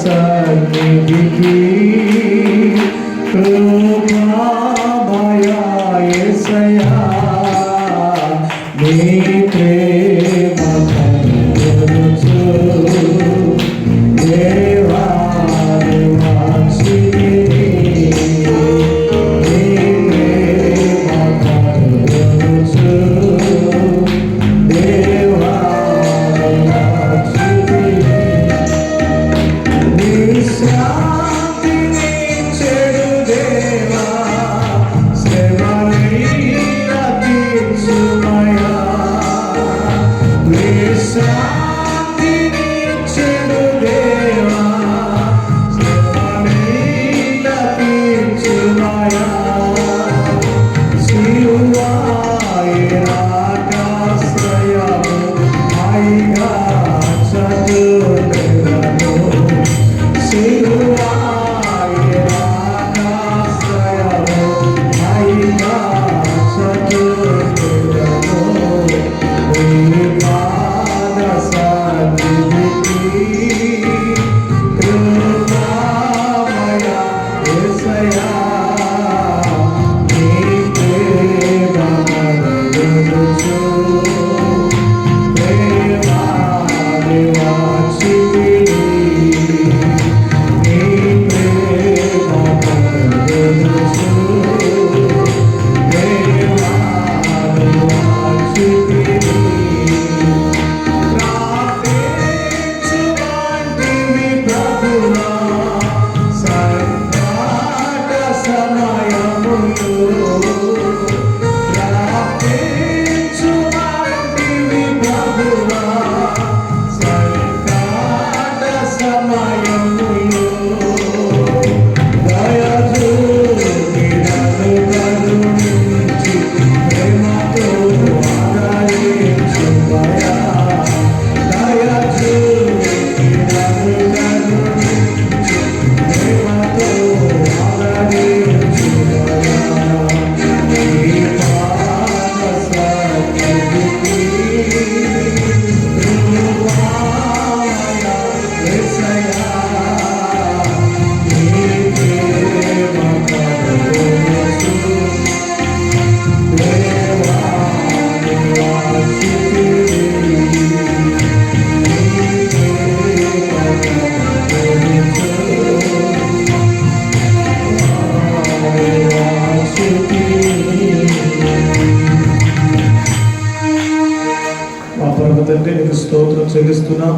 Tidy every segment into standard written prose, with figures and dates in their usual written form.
సన్నిధికి కృపామయ యేసయ్యా నీ ప్రేమ కనుగొనుచు దేవాని వాంఛితిని నీ ప్రేమ కనుగొనుచు దేవాని వాంఛితిని నీ శాంతిని చెడు దేవా శ్రమని రక్షించుమయా నీ శాంతిని చెడు దేవా శ్రమని రక్షించుమయా శిలువాయే నాకాశ్రయము హాయిగా చదువులను శిలువాయే నాకాశ్రయము హాయిగా చదువులను నీ పాద సన్నిధికి కృపామయ యేసయ్యా నీ ప్రేమ కనుగొనుచు దేవాని వాంఛితిని నీ ప్రేమ కనుగొనుచు దేవాని వాంఛితిని ప్రార్థించువాంటివి ప్రభువా సంకట సమయములో ప్రార్థించువాంటివి ప్రభువా సంకట సమయములో దయచూపి నన్ను కరుణించి ప్రేమతో ఆదరించుమయా దయచూపి నన్ను కరుణించి ప్రేమతో ఆదరించుమయా నీ పాద సన్నిధికి కృపామయ యేసయ్యా నీ ప్రేమ కనుగొనుచు దేవాని వాంఛితిని నీ ప్రేమ కనుగొనుచు దేవాని వాంఛితిని. మా పరమ తండ్రి నీకు స్తోత్రం చెల్లిస్తున్నాం.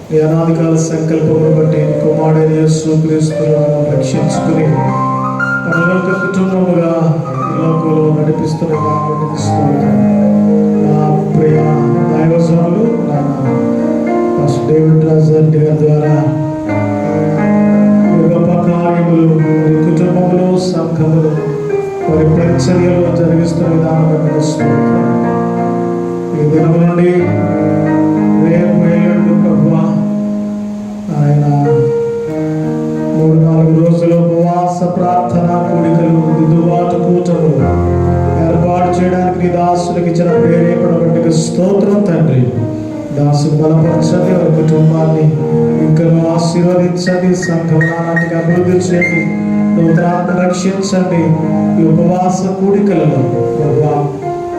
నీ అనాదికాల సంకల్పమును బట్టి నీ కుమారుడైన యేసుక్రీస్తును రక్షించుకుని పరలోక కుటుంబముగా ఈ లోకంలో నడిపిస్తున్న నీకు స్తోత్రం. నా ప్రియ దైవజనులు పాస్టర్ డేవిడ్ రాజరెడ్డి గారి ద్వారా ఈ గొప్ప కార్యములు వారి కుటుంబంలో సంఘములు వారి పరిచర్యలో జరిగిస్తున్న విధానం బట్టి స్తోత్రం. ఈ దినం నుండి రేపు ఎల్లుండి ప్రభువా ఆయన 3-4 రోజులు ఉపవాస ప్రార్థన కూడికలు దిద్దుబాటు కూటములు ఏర్పాటు చేయడానికి నీ దాసులకు ఇచ్చిన ప్రేరేపణ బట్టి స్తోత్రం తండ్రి. దాసుకు బలపరచండి, వారి కుటుంబాన్ని ఇంకా ఆశీర్వదించండి, సంఘం నాటికి అభివృద్ధి చేయండి, నూతనాత్మ రక్షించండి. ఈ ఉపవాస కూడికలలో ప్రభువా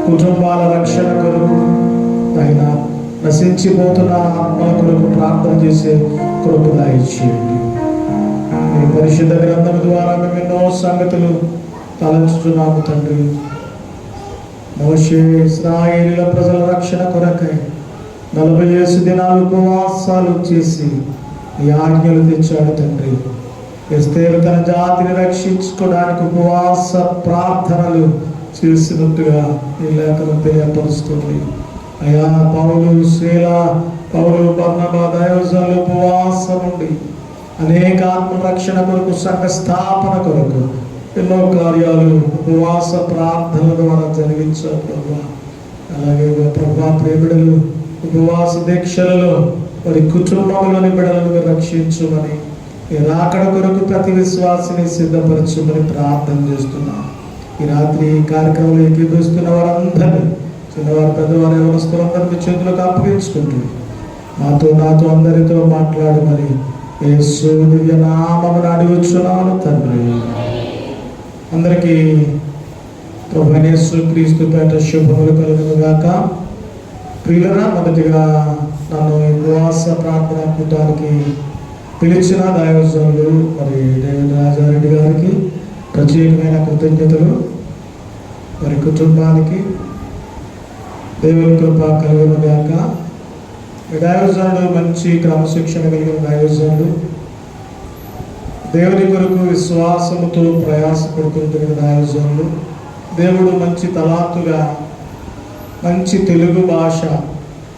కుటుంబాల రక్షణ కొరకు ఆయన నశించిపోతున్న ఆత్మల కొరకు ప్రార్థన చేసే కృప దయచేయండి. ఈ పరిశుద్ధ గ్రంథం ద్వారా మేము ఎన్నో సంగతులు తలంచుతున్నాము తండ్రి. మోషే ఇశ్రాయేలీయుల ప్రజల రక్షణ కొరకై 40 దినాలు ఉపవాసాలు చేసి ఈ ఆజ్ఞలు తెచ్చాడు తండ్రి. ఎస్తేరు తన జాతిని రక్షించుకోవడానికి ఉపవాస ప్రార్థనలు చేసినట్టుగా ఈ లేఖనం తెలియపరుస్తుంది. అయా పౌలు శీల పౌలు బర్నబా దైవజనులు ఉపవాసం ఉండి అనేక ఆత్మరక్షణ కొరకు సంఘ స్థాపన కొరకు ఎన్నో కార్యాలు ఉపవాస ప్రార్థనల ద్వారా జరిగించారు ప్రభా. అలాగే ప్రభా ప్రేమిడలు ఉపవాస దీక్షలలో వారి కుటుంబంలోని బిడ్డలను రక్షించుమని ఈ రాకడ కొరకు ప్రతి విశ్వాసిని సిద్ధపరచుమని ప్రార్థన చేస్తున్నాం. ఈ రాత్రి ఈ కార్యక్రమంలో ఏకీభవిస్తున్న వారందరినీ చిన్నవారు పెద్దవారు యవనస్తులందరినీ చేతులకు అప్పగించుకుంటూ నాతో అందరితో మాట్లాడమని యేసు దివ్య నామమున అడుగుచున్నాను తండ్రి. అందరికీ ప్రభువైన యేసు క్రీస్తు పేట శుభములు కలుగును గాక. ప్రియులరా, మొదటిగా నన్ను ఈ ఉపవాస ప్రార్థన కూటానికి పిలిచిన దైవజనులు మరి డేవిడ్ రాజారెడ్డి గారికి ప్రత్యేకమైన కృతజ్ఞతలు. మరి కుటుంబానికి దేవుని కృప కలుగును గాక. దైవజనుడు మంచి క్రమశిక్షణ కలిగిన దైవజనుడు, దేవుని కొరకు విశ్వాసముతో ప్రయాసపడుతుంటున్న దైవజనుడు. దేవుడు మంచి తలాంతుగా మంచి తెలుగు భాష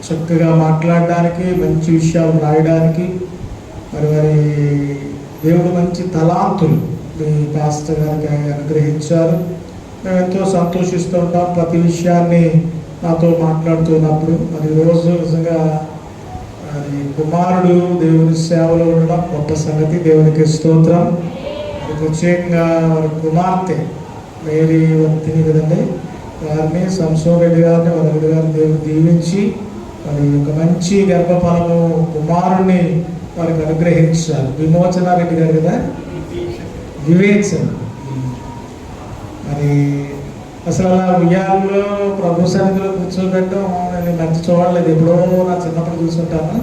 చక్కగా మాట్లాడడానికి, మంచి విషయాలు రాయడానికి మరి దేవుడు మంచి తలాంతులు మీ పాస్టర్ గారికి అనుగ్రహించారు. మేము ఎంతో సంతోషిస్తూ ఉంటాం ప్రతి విషయాన్ని నాతో మాట్లాడుతున్నప్పుడు. మరి రోజు నిజంగా అది కుమారుడు దేవుని సేవలో ఉండడం గొప్ప సంగతి. దేవునికి స్తోత్రం. ప్రత్యేకంగా వారి కుమార్తె మేరీ వర్తిని కదండి, వారిని సంసోన్ రెడ్డి గారిని వరరెడ్డి గారిని దేవుడు దీవించి మరి ఒక మంచి గర్భఫలము కుమారుణ్ణి వారికి అనుగ్రహించారు. విమోచనారెడ్డి గారు కదా, వివేచన. మరి అసలు అలా ఉయ్యాలలో ప్రభు సన్నిధిలో కూర్చోబెట్టడం నేను మంచి చూడలేదు. ఎప్పుడో నా చిన్నప్పుడు చూసుంటాను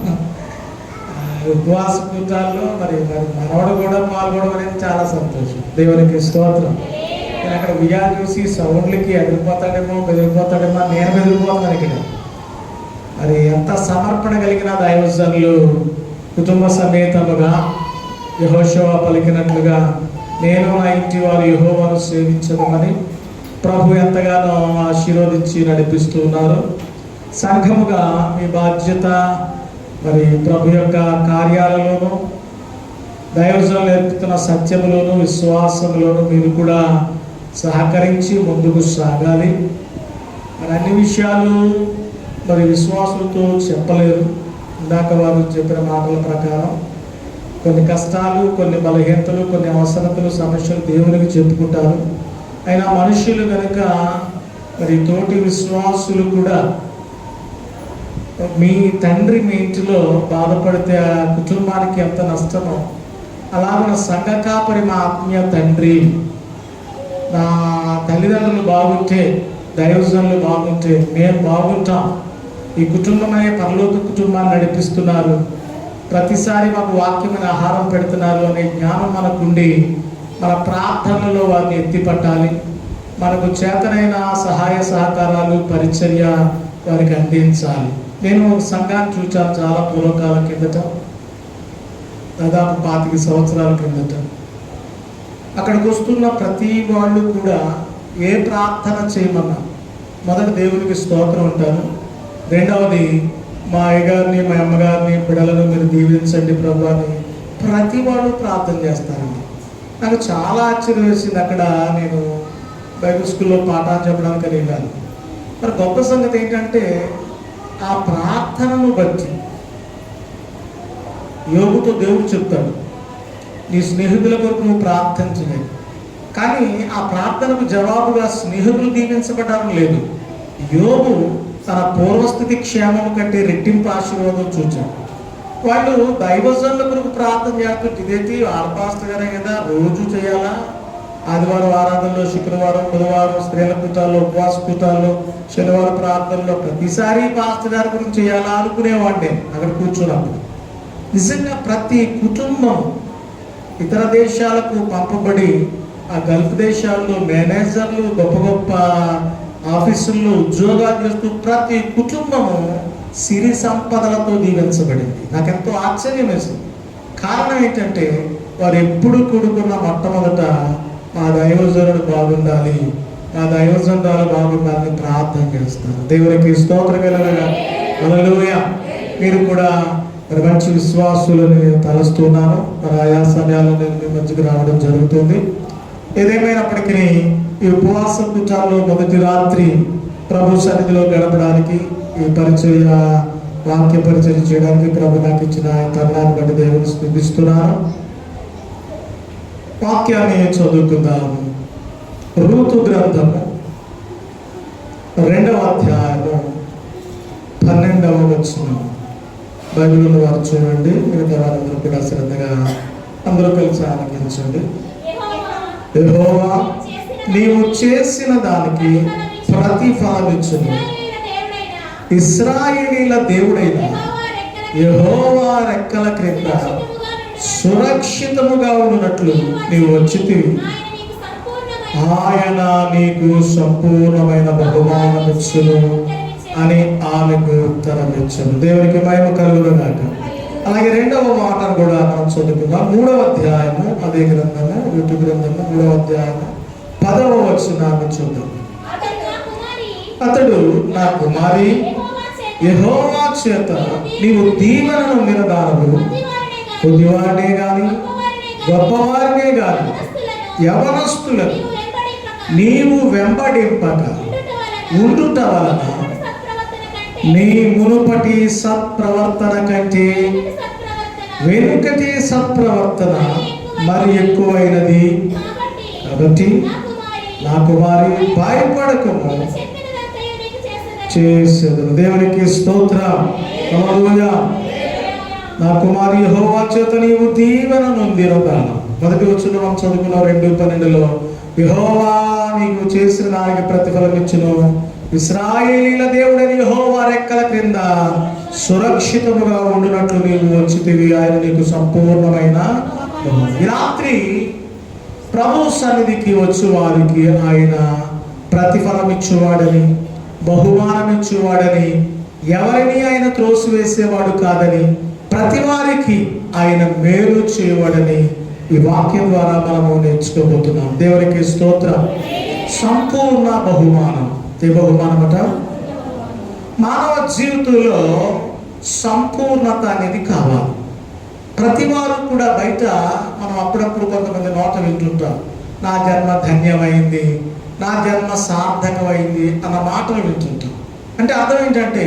ఉపవాస కూటాల్లో. మరి మనవడు కూడా పాల్గొనడం అనేది చాలా సంతోషం. దేవునికి స్తోత్రం. నేను అక్కడ ఉయ్యాలు చూసి సౌండ్లకి ఎదిరిపోతాడేమో బెదిరిపోతాడేమో నేను బెదిరిపోతున్నాను ఇక్కడ. మరి ఎంత సమర్పణ కలిగిన దైవజనులు కుటుంబ సమేతముగా యెహోషువ పలికినట్లుగా నేను నా ఇంటి వారు యెహోవాను సేవించదమని ప్రభు ఎంతగానో ఆశీర్వదించి నడిపిస్తూ ఉన్నారు. సంఘముగా మీ బాధ్యత మరి ప్రభు యొక్క కార్యాలలోనూ దైవజనులు నేర్పుతున్న సత్యములోను విశ్వాసములోను మీరు కూడా సహకరించి ముందుకు సాగాలి. మరి అన్ని విషయాలు మరి విశ్వాసులతో చెప్పలేరు. ఇందాక వారు చెప్పిన మాటల ప్రకారం కొన్ని కష్టాలు, కొన్ని బలహీనతలు, కొన్ని అవసరతలు, సమస్యలు దేవునికి చెప్పుకుంటారు. అయినా మనుషులు కనుక మరి తోటి విశ్వాసులు కూడా మీ తండ్రి మీ ఇంటిలో బాధపడితే ఆ కుటుంబానికి ఎంత నష్టమో అలాగే సంఘ కాపరి మా ఆత్మీయ తండ్రి, నా తల్లిదండ్రులు బాగుంటే, దైవజనులు బాగుంటే మేము బాగుంటాం. ఈ కుటుంబమే పరలోక కుటుంబాన్ని నడిపిస్తున్నారు, ప్రతిసారి మాకు వాక్యమైన ఆహారం పెడుతున్నారు అనే జ్ఞానం మనకుండి మన ప్రార్థనలో వారిని ఎత్తిపట్టాలి. మనకు చేతనైన సహాయ సహకారాలు పరిచర్య వారికి అందించాలి. నేను ఒక సంఘాన్ని చూచాను చాలా పూర్వకాలం కిందట, దాదాపు 25 సంవత్సరాల కిందట. అక్కడికి వస్తున్న ప్రతి వాళ్ళు కూడా ఏ ప్రార్థన చేయమన్నా మొదటి దేవునికి స్తోత్రం ఉంటారు, రెండవది మా అయ్యగారిని మా అమ్మగారిని బిడ్డలను మీరు దీవించండి ప్రభు అని ప్రతి వాళ్ళు ప్రార్థన చేస్తారండి. నాకు చాలా ఆశ్చర్యం వేసింది. అక్కడ నేను బైబిల్ స్కూల్లో పాఠాలు చెప్పడానికి వెళ్ళాను. మరి గొప్ప సంగతి ఏంటంటే ఆ ప్రార్థనను బట్టి యోగుతో దేవుడు చెప్తాడు, నీ స్నేహితుల కొరకు నువ్వు ప్రార్థించలే. కానీ ఆ ప్రార్థనకు జవాబుగా స్నేహితులు దీవించబడడం లేదు. యోగు తన పూర్వస్థితి క్షేమం కంటే రెట్టింపు ఆశీర్వాదం చూచాడు. వాళ్ళు దైవజనుల కొరకు ప్రార్థన చేస్తుంటే ఇదేంటి ఆడపాస్టర్ గారే కదా రోజు చేయాలా? ఆదివారం ఆరాధనలో, శుక్రవారం బుధవారం స్త్రీల కూటాల్లో, ఉపవాస కూటాల్లో, శనివారం ప్రార్థనలో ప్రతిసారి పాస్టర్ గారి గురించి చేయాలా అనుకునేవాడిని అక్కడ కూర్చున్నప్పుడు. నిజంగా ప్రతి కుటుంబం ఇతర దేశాలకు పంపబడి ఆ గల్ఫ్ దేశాల్లో మేనేజర్లు, గొప్ప గొప్ప ఆఫీసుల్లో ఉద్యోగాలు చేస్తూ ప్రతి కుటుంబము సిరి సంపదలతో దీవించబడింది. నాకెంతో ఆశ్చర్యం వేసింది. కారణం ఏంటంటే వారు ఎప్పుడు కూడుకున్న మొట్టమొదట మా దైవజనుడు బాగుండాలి, మా దైవజనురాలు బాగుండాలని ప్రార్థన చేస్తారు. దేవునికి స్తోత్రం కలుగుగా. హల్లెలూయా. మీరు కూడా మరి మంచి విశ్వాసులని తలుస్తున్నాను. మరి ఆయా సమయాల్లో నేను మీ మధ్యకి రావడం జరుగుతుంది. ఏదేమైనప్పటికీ ఈ ఉపవాస కూటాల్లో మొదటి రాత్రి ప్రభు సన్నిధిలో గడపడానికి, ఈ పరిచర్య వాక్య పరిచర్య చేయడానికి ప్రభు నాకు ఇచ్చిన తరుణాన్ని బట్టి దేవుని స్తుతిస్తున్నాను. వాక్యాన్ని చదువుకుందాము. రూతు గ్రంథము 2వ అధ్యాయము 12వ వచనం. బైబిల్ వారు చూడండి, మిగతా వారందరూ కూడా శ్రద్ధగా తెలుసా ఆలకించండి. యెహోవా నీవు చేసిన దానికి ప్రతిఫలమిచ్చును. ఇశ్రాయేలీల దేవుడైన యెహోవా రెక్కల క్రింద సురక్షితముగా ఉన్నట్లు నీవు వచ్చితివి. ఆయన నీకు సంపూర్ణమైన బహుమానమిచ్చును అని ఆమెకు ఉత్తరమిచ్చును. దేవునికి మహిమ కలుగునుగాక. అలాగే రెండవ మాటను కూడా మనం చదువుకుందాం. 3వ అధ్యాయము అదే గ్రంథము, ఋతు గ్రంథము 3వ అధ్యాయము 10వ వచనాన్ని చూద్దాం. అతడు నా కుమారి, యెహోవా చేత నీవు దీవెనను వినదానవు, కొద్దివారినే గాని గొప్పవారినే గాని యవనస్తులను నీవు వెంబడింపక ఉండుట వలన నీ మునుపటి సత్ప్రవర్తన కంటే వెనుకటి సత్ప్రవర్తన మరి ఎక్కువైనది. కాబట్టి నా కుమారి భయపడకము, చేసేదను. దేవునికి స్తోత్రం. హల్లెలూయా. నా కుమారి యెహోవా చేత నీవు దీవెన నొందినదాన. మొదటి వచనం మనం చదువుకున్న 2:12లో యెహోవా నీకు చేసిన దానికి ప్రతిఫలం ఇచ్చును. ఇశ్రాయేలీల దేవుడైన యెహోవా రెక్కల క్రింద సురక్షితముగా ఉండునట్లు నీవు వచ్చితివి. ఆయన నీకు సంపూర్ణమైన. ఈ రాత్రి ప్రభు సన్నిధికి వచ్చి వారికి ఆయన ప్రతిఫలం ఇచ్చేవాడని, బహుమానం ఇచ్చేవాడని, ఎవరిని ఆయన త్రోసివేసేవాడు కాదని, ప్రతి వారికి ఆయన మేలు చేయవాడని ఈ వాక్యం ద్వారా మనము నేర్చుకోబోతున్నాం. దేవునికి స్తోత్రం. సంపూర్ణ బహుమానం. ఏ బహుమానమట? మానవ జీవితంలో సంపూర్ణత అనేది కావాలి. ప్రతి వారు కూడా బయట మనం అప్పుడప్పుడు కొంతమంది నోట వింటుంటాం, నా జన్మ ధన్యమైంది, నా జన్మ సార్థకమైంది అన్న మాటలు వింటుంటాం. అంటే అర్థం ఏంటంటే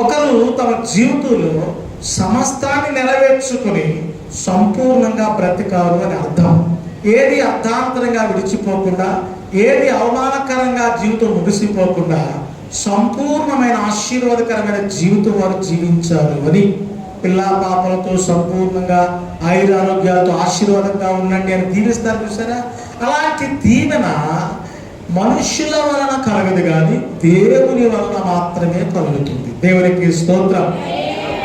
ఒకరు తమ జీవితంలో సమస్తాన్ని నెరవేర్చుకుని సంపూర్ణంగా బ్రతికారు అని అర్థం. ఏది అర్థాంతరంగా విడిచిపోకుండా, ఏది అవమానకరంగా జీవితం ముగిసిపోకుండా సంపూర్ణమైన ఆశీర్వాదకరమైన జీవితం వారు జీవించారు అని. పిల్ల పాపలతో సంపూర్ణంగా ఆయురారోగ్యాలతో ఆశీర్వాదంగా ఉండండి అని దీవిస్తారు చూసారా. అలాంటి దీవెన మనుషుల వలన కలగదు కానీ దేవుని వలన మాత్రమే కలుగుతుంది. దేవునికి స్తోత్రం.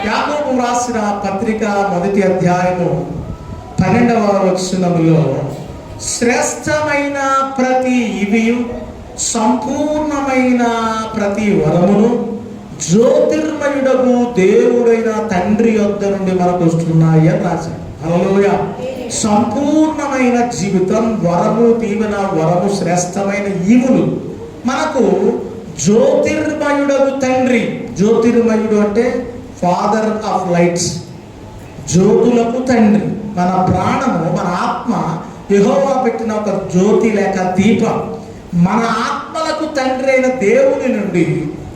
యాకోబు రాసిన పత్రిక 1వ అధ్యాయము 12వ వచనములో శ్రేష్టమైన ప్రతి ఇవియు సంపూర్ణమైన ప్రతి వరమును జ్యోతిర్మయుడగు దేవుడైన తండ్రి యొద్ద నుండి మనకు వస్తున్నాయి అని రాశాడు. హల్లెలూయా. సంపూర్ణమైన జీవితం, వరము, దీవెన, వరము, శ్రేష్టమైన ఈవులు మనకు జ్యోతిర్మయుడగు తండ్రి. జ్యోతిర్మయుడు అంటే ఫాదర్ ఆఫ్ లైట్స్, జ్యోతులకు తండ్రి. మన ప్రాణము, మన ఆత్మ యెహోవా పెట్టిన ఒక జ్యోతి లేక దీపం. మన ఆత్మలకు తండ్రి అయిన దేవుని నుండి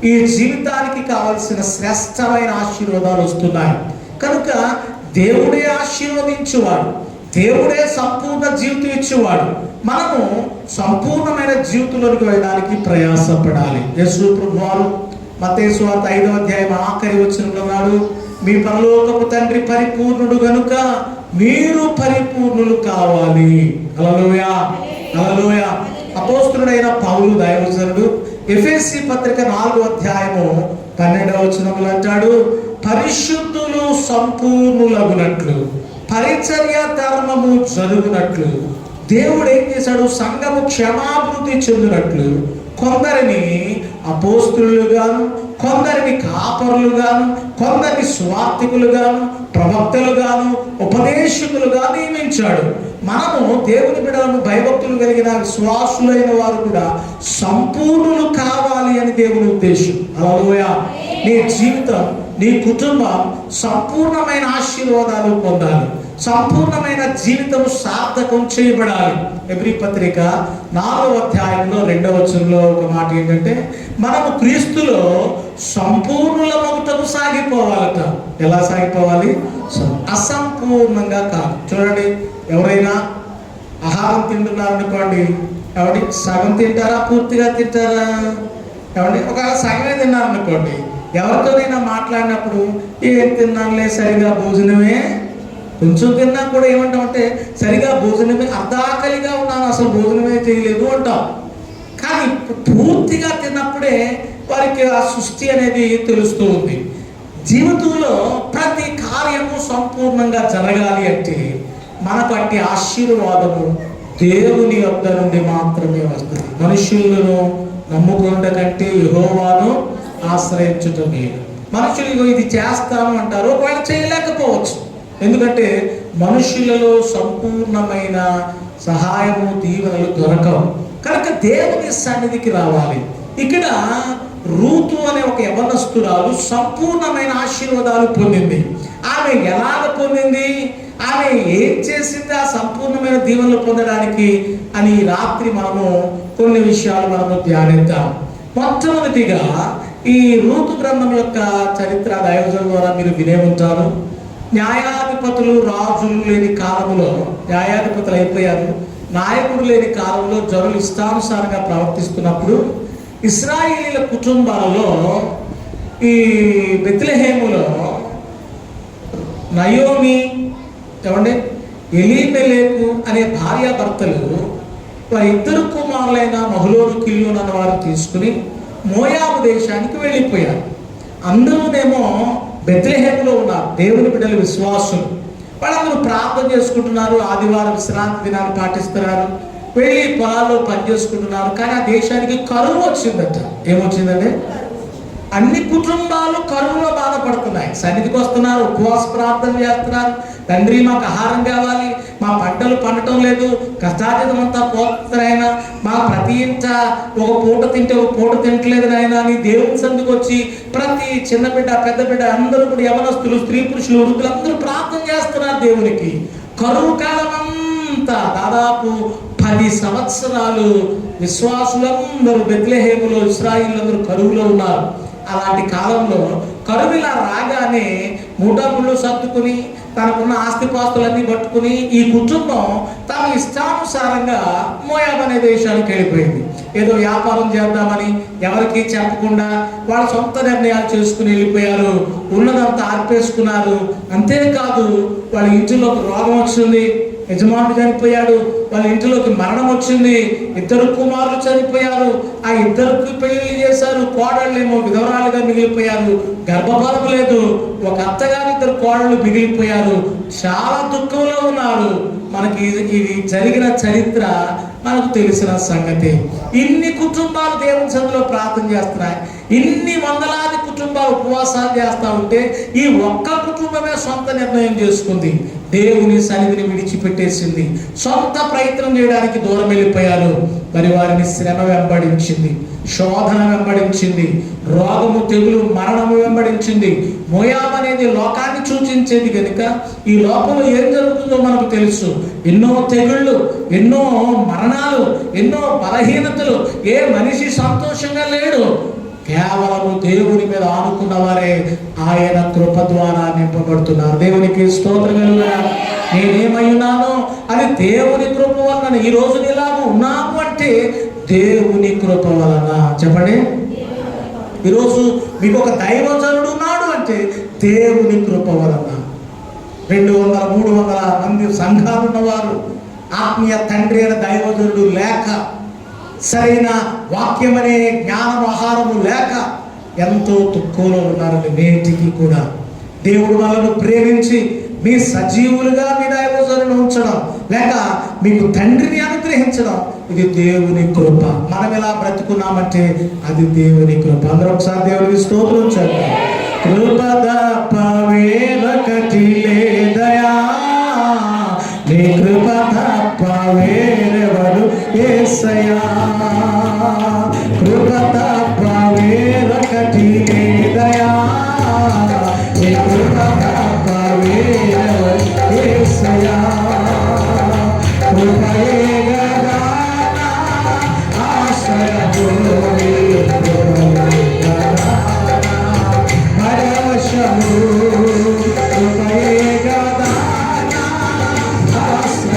ఈ జీవితానికి కావలసిన శ్రేష్టమైన ఆశీర్వాదాలు వస్తున్నాయి. కనుక దేవుడే ఆశీర్వదించేవాడు, దేవుడే సంపూర్ణ జీవితం ఇచ్చేవాడు. మనము సంపూర్ణమైన జీవితంలోకి వెళ్ళడానికి ప్రయాసపడాలి. యేసు ప్రభువారు మత్తయి సువార్త 5వ అధ్యాయం ఆఖరి వచనంలో ఉన్నాడు, మీ పరలోకపు తండ్రి పరిపూర్ణుడు గనుక మీరు పరిపూర్ణులు కావాలి. హల్లెలూయా, హల్లెలూయా. అపోస్తలుడైన పౌలు దైవజనుడు ఎఫెసీ పత్రిక 4వ అధ్యాయము 12వ వచనంలో అంటాడు, పరిశుద్ధులు సంపూర్ణులగునట్లు, పరిచర్య ధర్మము జరుగునట్లు దేవుడు ఏం చేశాడు? సంఘము క్షమాభివృద్ధి చెందినట్లు కొందరిని అపోస్తలులుగాను, కొందరిని కాపరులుగాను, కొందరిని స్వార్థికులుగాను, ప్రవక్తలుగాను, ఉపదేశకులుగా నియమించాడు. మనము దేవుని బిడ్డలను, భయభక్తులు కలిగిన విశ్వాసులైన వారు కూడా సంపూర్ణులు కావాలి అని దేవుని ఉద్దేశం. హల్లెలూయా. నీ జీవితం, నీ కుటుంబం సంపూర్ణమైన ఆశీర్వాదాలు పొందాలి, సంపూర్ణమైన జీవితం సార్థకం చేయబడాలి. ఎబ్రీ పత్రిక 4వ అధ్యాయంలో 2వ వచనంలో ఒక మాట ఏంటంటే, మనము క్రీస్తులో సంపూర్ణులమగుటకు సాగిపోవాలట. ఎలా సాగిపోవాలి? అసంపూర్ణంగా కాదు. చూడండి, ఎవరైనా ఆహారం తింటున్నారనుకోండి, ఎవరి సగం తింటారా, పూర్తిగా తింటారా? ఏమండి, ఒకవేళ సగమే తిన్నారనుకోండి, ఎవరితోనైనా మాట్లాడినప్పుడు ఏం తిన్నానులే, సరిగా భోజనమే కొంచెం తిన్నా కూడా ఏమంటామంటే సరిగా భోజనమే, అర్ధాకలిగా ఉన్నాను, అసలు భోజనమే చేయలేదు అంటాం. కానీ పూర్తిగా తిన్నప్పుడే వారికి ఆ సృష్టి అనేది తెలుస్తూ ఉంది. జీవితంలో ప్రతి కార్యము సంపూర్ణంగా జరగాలి అంటే మనకు అట్టి ఆశీర్వాదము దేవుని యొద్ద నుండి మాత్రమే వస్తుంది. మనుషులను నమ్ముకున్న కంటే యెహోవాను ఆశ్రయించుట మేలు. మనుషులు ఇది చేస్తాను అంటారు, ఒకవేళ చేయలేకపోవచ్చు. ఎందుకంటే మనుషులలో సంపూర్ణమైన సహాయము దీవెనలు దొరకవు. కనుక దేవుని సన్నిధికి రావాలి. ఇక్కడ రూతు అనే ఒక యవనస్తురాలు సంపూర్ణమైన ఆశీర్వాదాలు పొందింది. ఆమె ఎలాగ పొందింది, ఆమె ఏం చేసింది ఆ సంపూర్ణమైన దీవెనలు పొందడానికి అని రాత్రి మనము కొన్ని విషయాలు మనము ధ్యానిద్దాం. మొట్టమొదటిగా ఈ రూతు గ్రంథం యొక్క చరిత్ర దైవజనుల ద్వారా మీరు వినే ఉంటారు. న్యాయాధిపతులు రాజులు లేని కాలంలో న్యాయాధిపతులు అయిపోయారు. నాయకుడు లేని కాలంలో జనులు ఇష్టానుసారంగా ప్రవర్తిస్తున్నప్పుడు ఇశ్రాయేలీల కుటుంబాలలో ఈ బెత్లెహేములో నయోమి ఎలీమెలెకు అనే భార్యాభర్తలు వారి ఇద్దరు కుమారులైన మహలోను కిల్యోను అన్న వారు తీసుకుని మోయాబు దేశానికి వెళ్ళిపోయారు. అందరూనేమో బెత్లెహేములో ఉన్నారు, దేవుని బిడ్డలు, విశ్వాసులు. వాళ్ళందరూ ప్రార్థన చేసుకుంటున్నారు, ఆదివారం విశ్రాంతి దినాన్ని పాటిస్తున్నారు, వెళ్ళి పొలాల్లో పని చేసుకుంటున్నారు. కానీ ఆ దేశానికి కరువు వచ్చిందట. ఏమొచ్చిందంటే అన్ని కుటుంబాలు కరువులో బాధపడుతున్నాయి. సన్నిధికి వస్తున్నారు, ఉపవాస ప్రార్థన చేస్తున్నారు. తండ్రి మాకు ఆహారం కావాలి, మా పంటలు పండటం లేదు, కష్టార్జితం అంతా పోతున్నాయన, మా ప్రతి ఇంట ఒక పూట తింటే ఒక పూట తింటలేదు నాయన అని దేవుని సన్నిధికి వచ్చి ప్రతి చిన్న బిడ్డ పెద్ద బిడ్డ అందరూ కూడా యవనస్తులు, స్త్రీ పురుషులు, వృద్ధులు అందరూ ప్రార్థన చేస్తున్నారు దేవునికి. కరువు కాలం అంతా దాదాపు 10 సంవత్సరాలు విశ్వాసులందరూ బెత్లెహేములో ఇశ్రాయేలీయులందరూ కరువులో ఉన్నారు. అలాంటి కాలంలో కరువులా రాగానే మూటముళ్ళు సర్దుకుని తనకున్న ఆస్తిపాస్తులన్నీ పట్టుకుని ఈ కుటుంబం తమ ఇష్టానుసారంగా మోయాబు అనే దేశానికి వెళ్ళిపోయింది. ఏదో వ్యాపారం చేద్దామని ఎవరికి చెప్పకుండా వాళ్ళ సొంత నిర్ణయాలు చేసుకుని వెళ్ళిపోయారు. ఉన్నదంతా ఆర్పేసుకున్నారు. అంతేకాదు వాళ్ళ ఇంటిలోకి రోగం వచ్చింది, యజమానుడు చనిపోయాడు, వాళ్ళ ఇంటిలోకి మరణం వచ్చింది, 2 కుమారులు చనిపోయారు, ఆ 2కి పెళ్లి చేశారు, కోడళ్ళేమో విధవరాలుగా మిగిలిపోయారు, గర్భఫలం లేదు, ఒక అత్తగారు 2 కోడళ్ళు మిగిలిపోయారు. చాలా దుఃఖంలో ఉన్నారు. మనకి ఇది జరిగిన చరిత్ర మనకు తెలిసిన సంగతి. ఇన్ని కుటుంబాలు దేవుని సన్నిధిలో ప్రార్థన చేస్తున్నాయి, ఇన్ని వందలాది కుటుంబాలు ఉపవాసాలు చేస్తూ ఉంటే ఈ ఒక్క కుటుంబమే సొంత నిర్ణయం చేసుకుంది, దేవుని సన్నిధిని విడిచిపెట్టేసింది, సొంత ప్రయత్నం చేయడానికి దూరం వెళ్ళిపోయారు. మరి వారిని శ్రమ వెంబడించింది, శోధన వెంబడించింది, రోగము, తెగులు, మరణము వెంబడించింది. మోయాబు అనేది లోకాన్ని సూచించేది కనుక ఈ లోకంలో ఏం జరుగుతుందో మనకు తెలుసు. ఎన్నో తెగుళ్ళు, ఎన్నో మరణాలు, ఎన్నో బలహీనతలు. ఏ మనిషి సంతోషంగా లేడు. కేవలము దేవుని మీద ఆనుకున్న వారే ఆయన కృప ద్వారా నింపబడుతున్నారు. దేవునికి స్తోత్రం కలుగునా. నేనేమై ఉన్నానో అది దేవుని కృప వలన. ఈ రోజు ఇలాగ ఉన్నాము అంటే దేవుని కృప వలన. చెప్పండి, ఈరోజు మీకు ఒక దైవజనుడు ఉన్నాడు అంటే దేవుని కృప వలన. 200, 300 మంది సంఘాలు ఉన్నవారు, ఆత్మీయ తండ్రి అయిన దైవజనుడు లేక, సరైన వాక్యం అనే జ్ఞానం, ఆహారము లేక ఎంతో దుఃఖంలో ఉన్నారని నేటికి కూడా దేవుడు వాళ్ళను ప్రేమించి మీ సజీవులుగా మీ దైవజనులను ఉంచడం, లేక మీకు తండ్రిని అనుగ్రహించడం, ఇది దేవుని కృప. మనం ఎలా బ్రతుకున్నామంటే అది దేవుని కృప. అందరూ ఒకసారి దేవునికి స్తోత్రం చెప్పండి. కృప తప్ప వేరొకటి లేదయా, నీ కృప తప్ప వేరెవరు యేసయ్యా, కృప తప్ప వేరొకటి లేదయా, నీ కృప తప్ప వేరెవరు యేసయ్యా, కృపయే గదా నా ఆశ్రయము, కృపయే గదా పరవశము, కృపయే గదా నా ఆశ్రయము.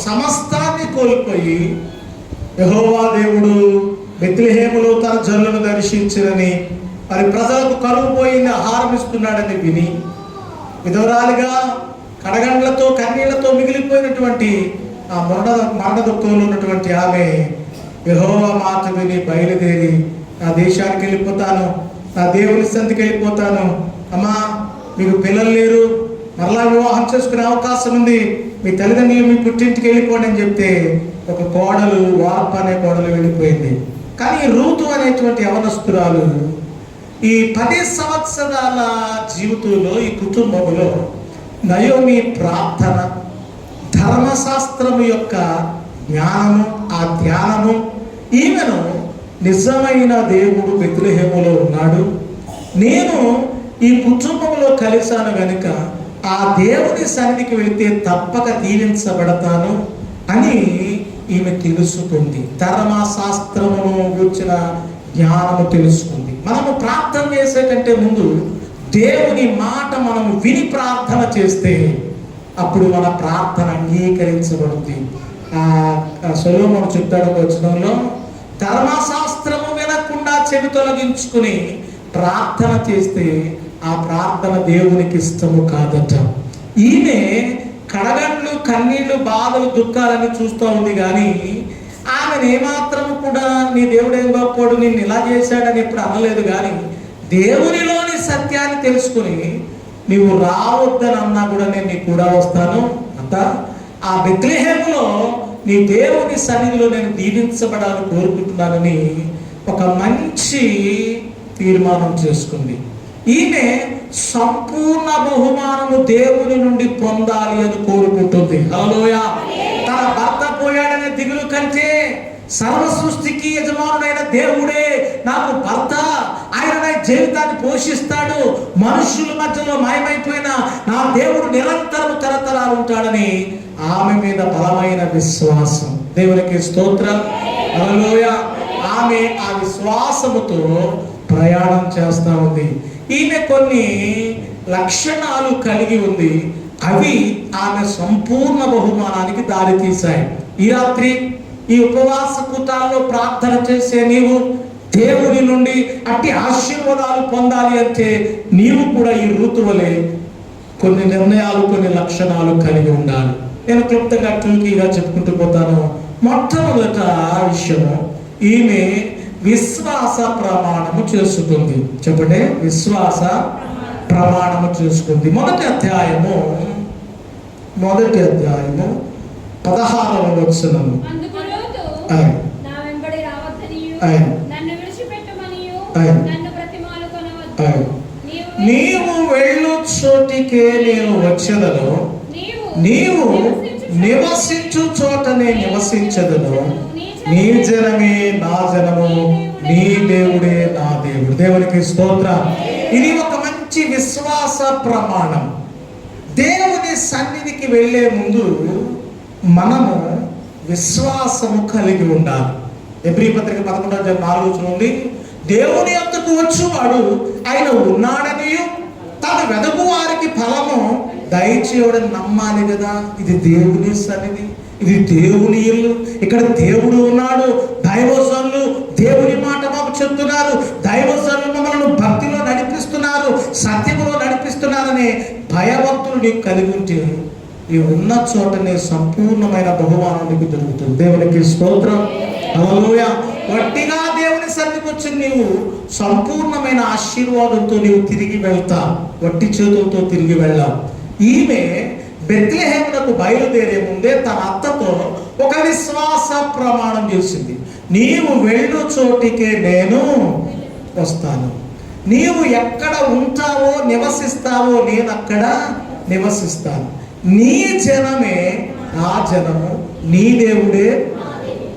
సమస్తాన్ని కోల్పోయి యెహోవా దేవుడు బెత్లెహేములో తన జనులను దర్శించినని, మరి ప్రజలకు కరువు పోయింది ఆహారం ఇస్తున్నాడని విని విధవరాలుగా కడగండ్లతో కన్నీళ్లతో మిగిలిపోయినటువంటి ఆ మరణ దుఃఖంలో ఉన్నటువంటి ఆమె యెహోవా మాట విని బయలుదేరి నా దేశానికి వెళ్ళిపోతాను, నా దేవుని సంధికి వెళ్ళిపోతాను, అమ్మా మీకు పిల్లలు లేరు, మరలా వివాహం చేసుకునే అవకాశం ఉంది, మీ తల్లిదండ్రులు మీ పుట్టింటికి వెళ్ళిపోండి అని చెప్తే ఒక కోడలు, వార్ప అనే కోడలు వెళ్ళిపోయింది. కానీ రూతు అనేటువంటి యవనస్తురాలు ఈ 10 సంవత్సరాల జీవితంలో ఈ కుటుంబంలో నయోమి ప్రార్థన, ధర్మశాస్త్రము యొక్క జ్ఞానము, ఆ ధ్యానము, ఈమెను నిజమైన దేవుడు బెత్లెహేములో ఉన్నాడు, నేను ఈ కుటుంబంలో కలిశాను గనుక ఆ దేవుని సన్నిధికి వెళితే తప్పక దీవించబడతాను అని ఈమె తెలుసుకుంది. ధర్మశాస్త్రమును గురించిన జ్ఞానము తెలుసుకుంది. మనము ప్రార్థన చేసే కంటే ముందు దేవుని మాట మనము విని ప్రార్థన చేస్తే అప్పుడు మన ప్రార్థన అంగీకరించబడుతుంది. సొలొమోను చెప్తాడు వచనంలో, ధర్మశాస్త్రము వినకుండా చెవి తొలగించుకుని ప్రార్థన చేస్తే ఆ ప్రార్థన దేవునికి ఇష్టము కాదట. ఈమె కడగండ్లు, కన్నీళ్లు, బాధలు, దుఃఖాలని చూస్తూ ఉంది కానీ ఆమెను ఏమాత్రము కూడా నీ దేవుడు ఏం గొప్పవాడు, నిన్ను ఇలా చేశాడని ఎప్పుడు అనలేదు. కానీ దేవునిలోని సత్యాన్ని తెలుసుకుని నీవు రావద్దని అన్నా కూడా నేను నీ కూడా వస్తాను అంత, ఆ బెత్లెహేములో నీ దేవుని సన్నిధిలో నేను దీవించబడాలని కోరుకుంటున్నానని ఒక మంచి తీర్మానం చేసుకుంది. ఈమె సంపూర్ణ బహుమానము దేవుని నుండి పొందాలి అని కోరుకుంటుంది. హల్లెలూయా. తన భర్త పోయాడనే దిగులు కంటే సర్వ సృష్టికి యజమానుడైన దేవుడే నాకు భర్త, ఆయన నా జీవితాన్ని పోషిస్తాడు, మనుషుల మధ్యలో మాయమైపోయిన నా దేవుడు నిరంతరం తరతరాలు ఉంటాడని ఆమె మీద బలమైన విశ్వాసం. దేవునికి స్తోత్రం. హల్లెలూయా. ఆమె ఆ విశ్వాసముతో ప్రయాణం చేస్తా ఉంది. ఈమె కొన్ని లక్షణాలు కలిగి ఉంది, అవి ఆమె సంపూర్ణ బహుమానానికి దారి తీశాయి. ఈ రాత్రి ఈ ఉపవాస కూటాల్లో ప్రార్థన చేసే నీవు దేవుని నుండి అట్టి ఆశీర్వాదాలు పొందాలి అంటే నీవు కూడా ఈ ఋతువులే కొన్ని నిర్ణయాలు, కొన్ని లక్షణాలు కలిగి ఉండాలి. నేను క్లుప్తంగా టూకీగా చెప్పుకుంటూ పోతాను. మొట్టమొదట విషయము, ఈమె విశ్వాస ప్రమాణము చేసుకుంది. చెప్పండి, విశ్వాస ప్రమాణము చేసుకుంది. మొదటి అధ్యాయము 16వ వచనము, నీవు వెళ్ళు చోటికే నేను వచ్చేదను, నీవు నివసించు చోటనే నివసించదను, నీ జనమే నా జనము, నీ దేవుడే నా దేవుడు. దేవునికి స్తోత్రం. ఇది ఒక మంచి విశ్వాస ప్రమాణం. దేవుని సన్నిధికి వెళ్ళే ముందు మనము విశ్వాసము కలిగి ఉండాలి. ఎబ్రీ పత్రిక 11:4 ఉంది, దేవుని యొద్దకు వచ్చువాడు ఆయన ఉన్నాడనియు తను వెదకు వారికి ఫలము దయచేయడని నమ్మాలి కదా. ఇది దేవుని సన్నిధి, ఇది దేవుని ఇల్లు, ఇక్కడ దేవుడు ఉన్నాడు. దైవజనులు దేవుని మాట మాకు చెప్తున్నారు, దైవజనులు మమ్మల్ని భక్తిలో నడిపిస్తున్నారు, సత్యములో నడిపిస్తున్నారనే భయభక్తులు నీకు కలిగి ఉంటే ఈ ఉన్న చోటనే సంపూర్ణమైన బహుమానం నీకు దొరుకుతుంది. దేవునికి స్తోత్రం. హల్లెలూయా. వట్టిగా దేవుని సన్నిధికి వచ్చి నీవు సంపూర్ణమైన ఆశీర్వాదంతో నీవు తిరిగి వెళ్తావు, వట్టి చేతులతో తిరిగి వెళ్ళావు. ఈమె బెత్లెహేమునకు బయలుదేరే ముందే తన అత్తతో ఒక విశ్వాస ప్రమాణం చేసింది. నీవు వెళ్ళు చోటికే నేను వస్తాను, నీవు ఎక్కడ ఉంటావో నివసిస్తావో నేను అక్కడ నివసిస్తాను, నీ జనమే నా జనము, నీ దేవుడే.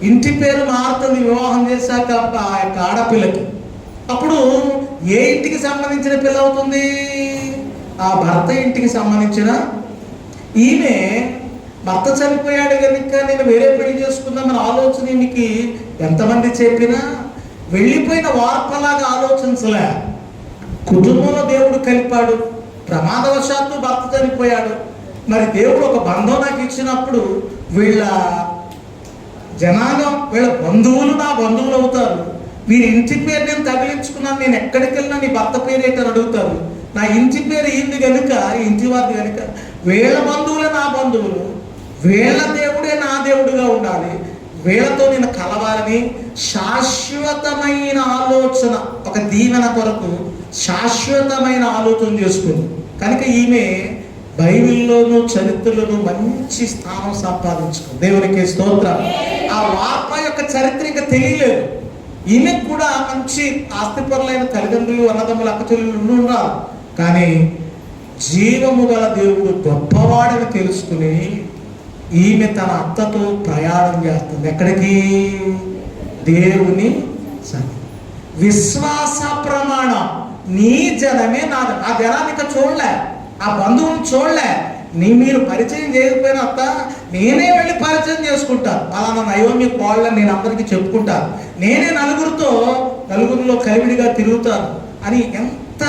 ఇంటి పేరు మారుతుంది వివాహం చేశాక ఆ యొక్క ఆడపిల్లకి. అప్పుడు ఏ ఇంటికి సంబంధించిన పిల్ల అవుతుంది? ఆ భర్త ఇంటికి సంబంధించిన. ఈమె భర్త చనిపోయాడు కనుక నేను వేరే పెళ్లి చేసుకుందామని ఆలోచన ఈమెకి ఎంతమంది చెప్పినా వెళ్ళిపోయిన వార్పలాగా ఆలోచించలే. కుటుంబంలో దేవుడు కలిపాడు. ప్రమాదవశాత్తు భర్త చనిపోయాడు, మరి దేవుడు ఒక బంధం నాకు ఇచ్చినప్పుడు వీళ్ళ జనాంగం, వీళ్ళ బంధువులు నా బంధువులు అవుతారు. వీరి ఇంటి పేరు నేను తగిలించుకున్నాను, నేను ఎక్కడికి వెళ్ళినా నీ భర్త పేరు ఏంటని అడుగుతారు. నా ఇంటి పేరు ఏంది కనుక, ఇంటి వారిది కనుక వీళ్ళ బంధువులే నా బంధువులు, వీళ్ళ దేవుడే నా దేవుడుగా ఉండాలి, వీళ్ళతో నేను కలవాలని శాశ్వతమైన ఆలోచన, ఒక దీవెన కొరకు శాశ్వతమైన ఆలోచన చేసుకుంది కనుక ఈమె బైబిల్లోనూ చరిత్రలోనూ మంచి స్థానం సంపాదించుకుంది. దేవునికి స్తోత్రం. ఆ వార్త యొక్క చరిత్ర ఇంకా తెలియలేదు. ఈమెకు కూడా మంచి ఆస్తిపరులైన తల్లిదండ్రులు, అన్నదమ్ములు, అక్కచెల్లెలు ఉన్నారు. కానీ జీవము గల దేవుడు గొప్పవాడని తెలుసుకుని ఈమె తన అత్తతో ప్రయాణం చేస్తుంది. ఎక్కడికి? దేవుని సన్నిధి. విశ్వాస ప్రమాణం. నీ జనమే నాది. ఆ జనాన్ని ఇక చూడలే, ఆ బంధువుని చూడలే. మీరు పరిచయం చేయకపోయినా అత్త, నేనే వెళ్ళి పరిచయం చేసుకుంటాను. అలానా నయోమి కోళ్ళని నేను అందరికీ చెప్పుకుంటాను, నేనే నలుగురిలో కలివిడిగా తిరుగుతాను అని ఎంత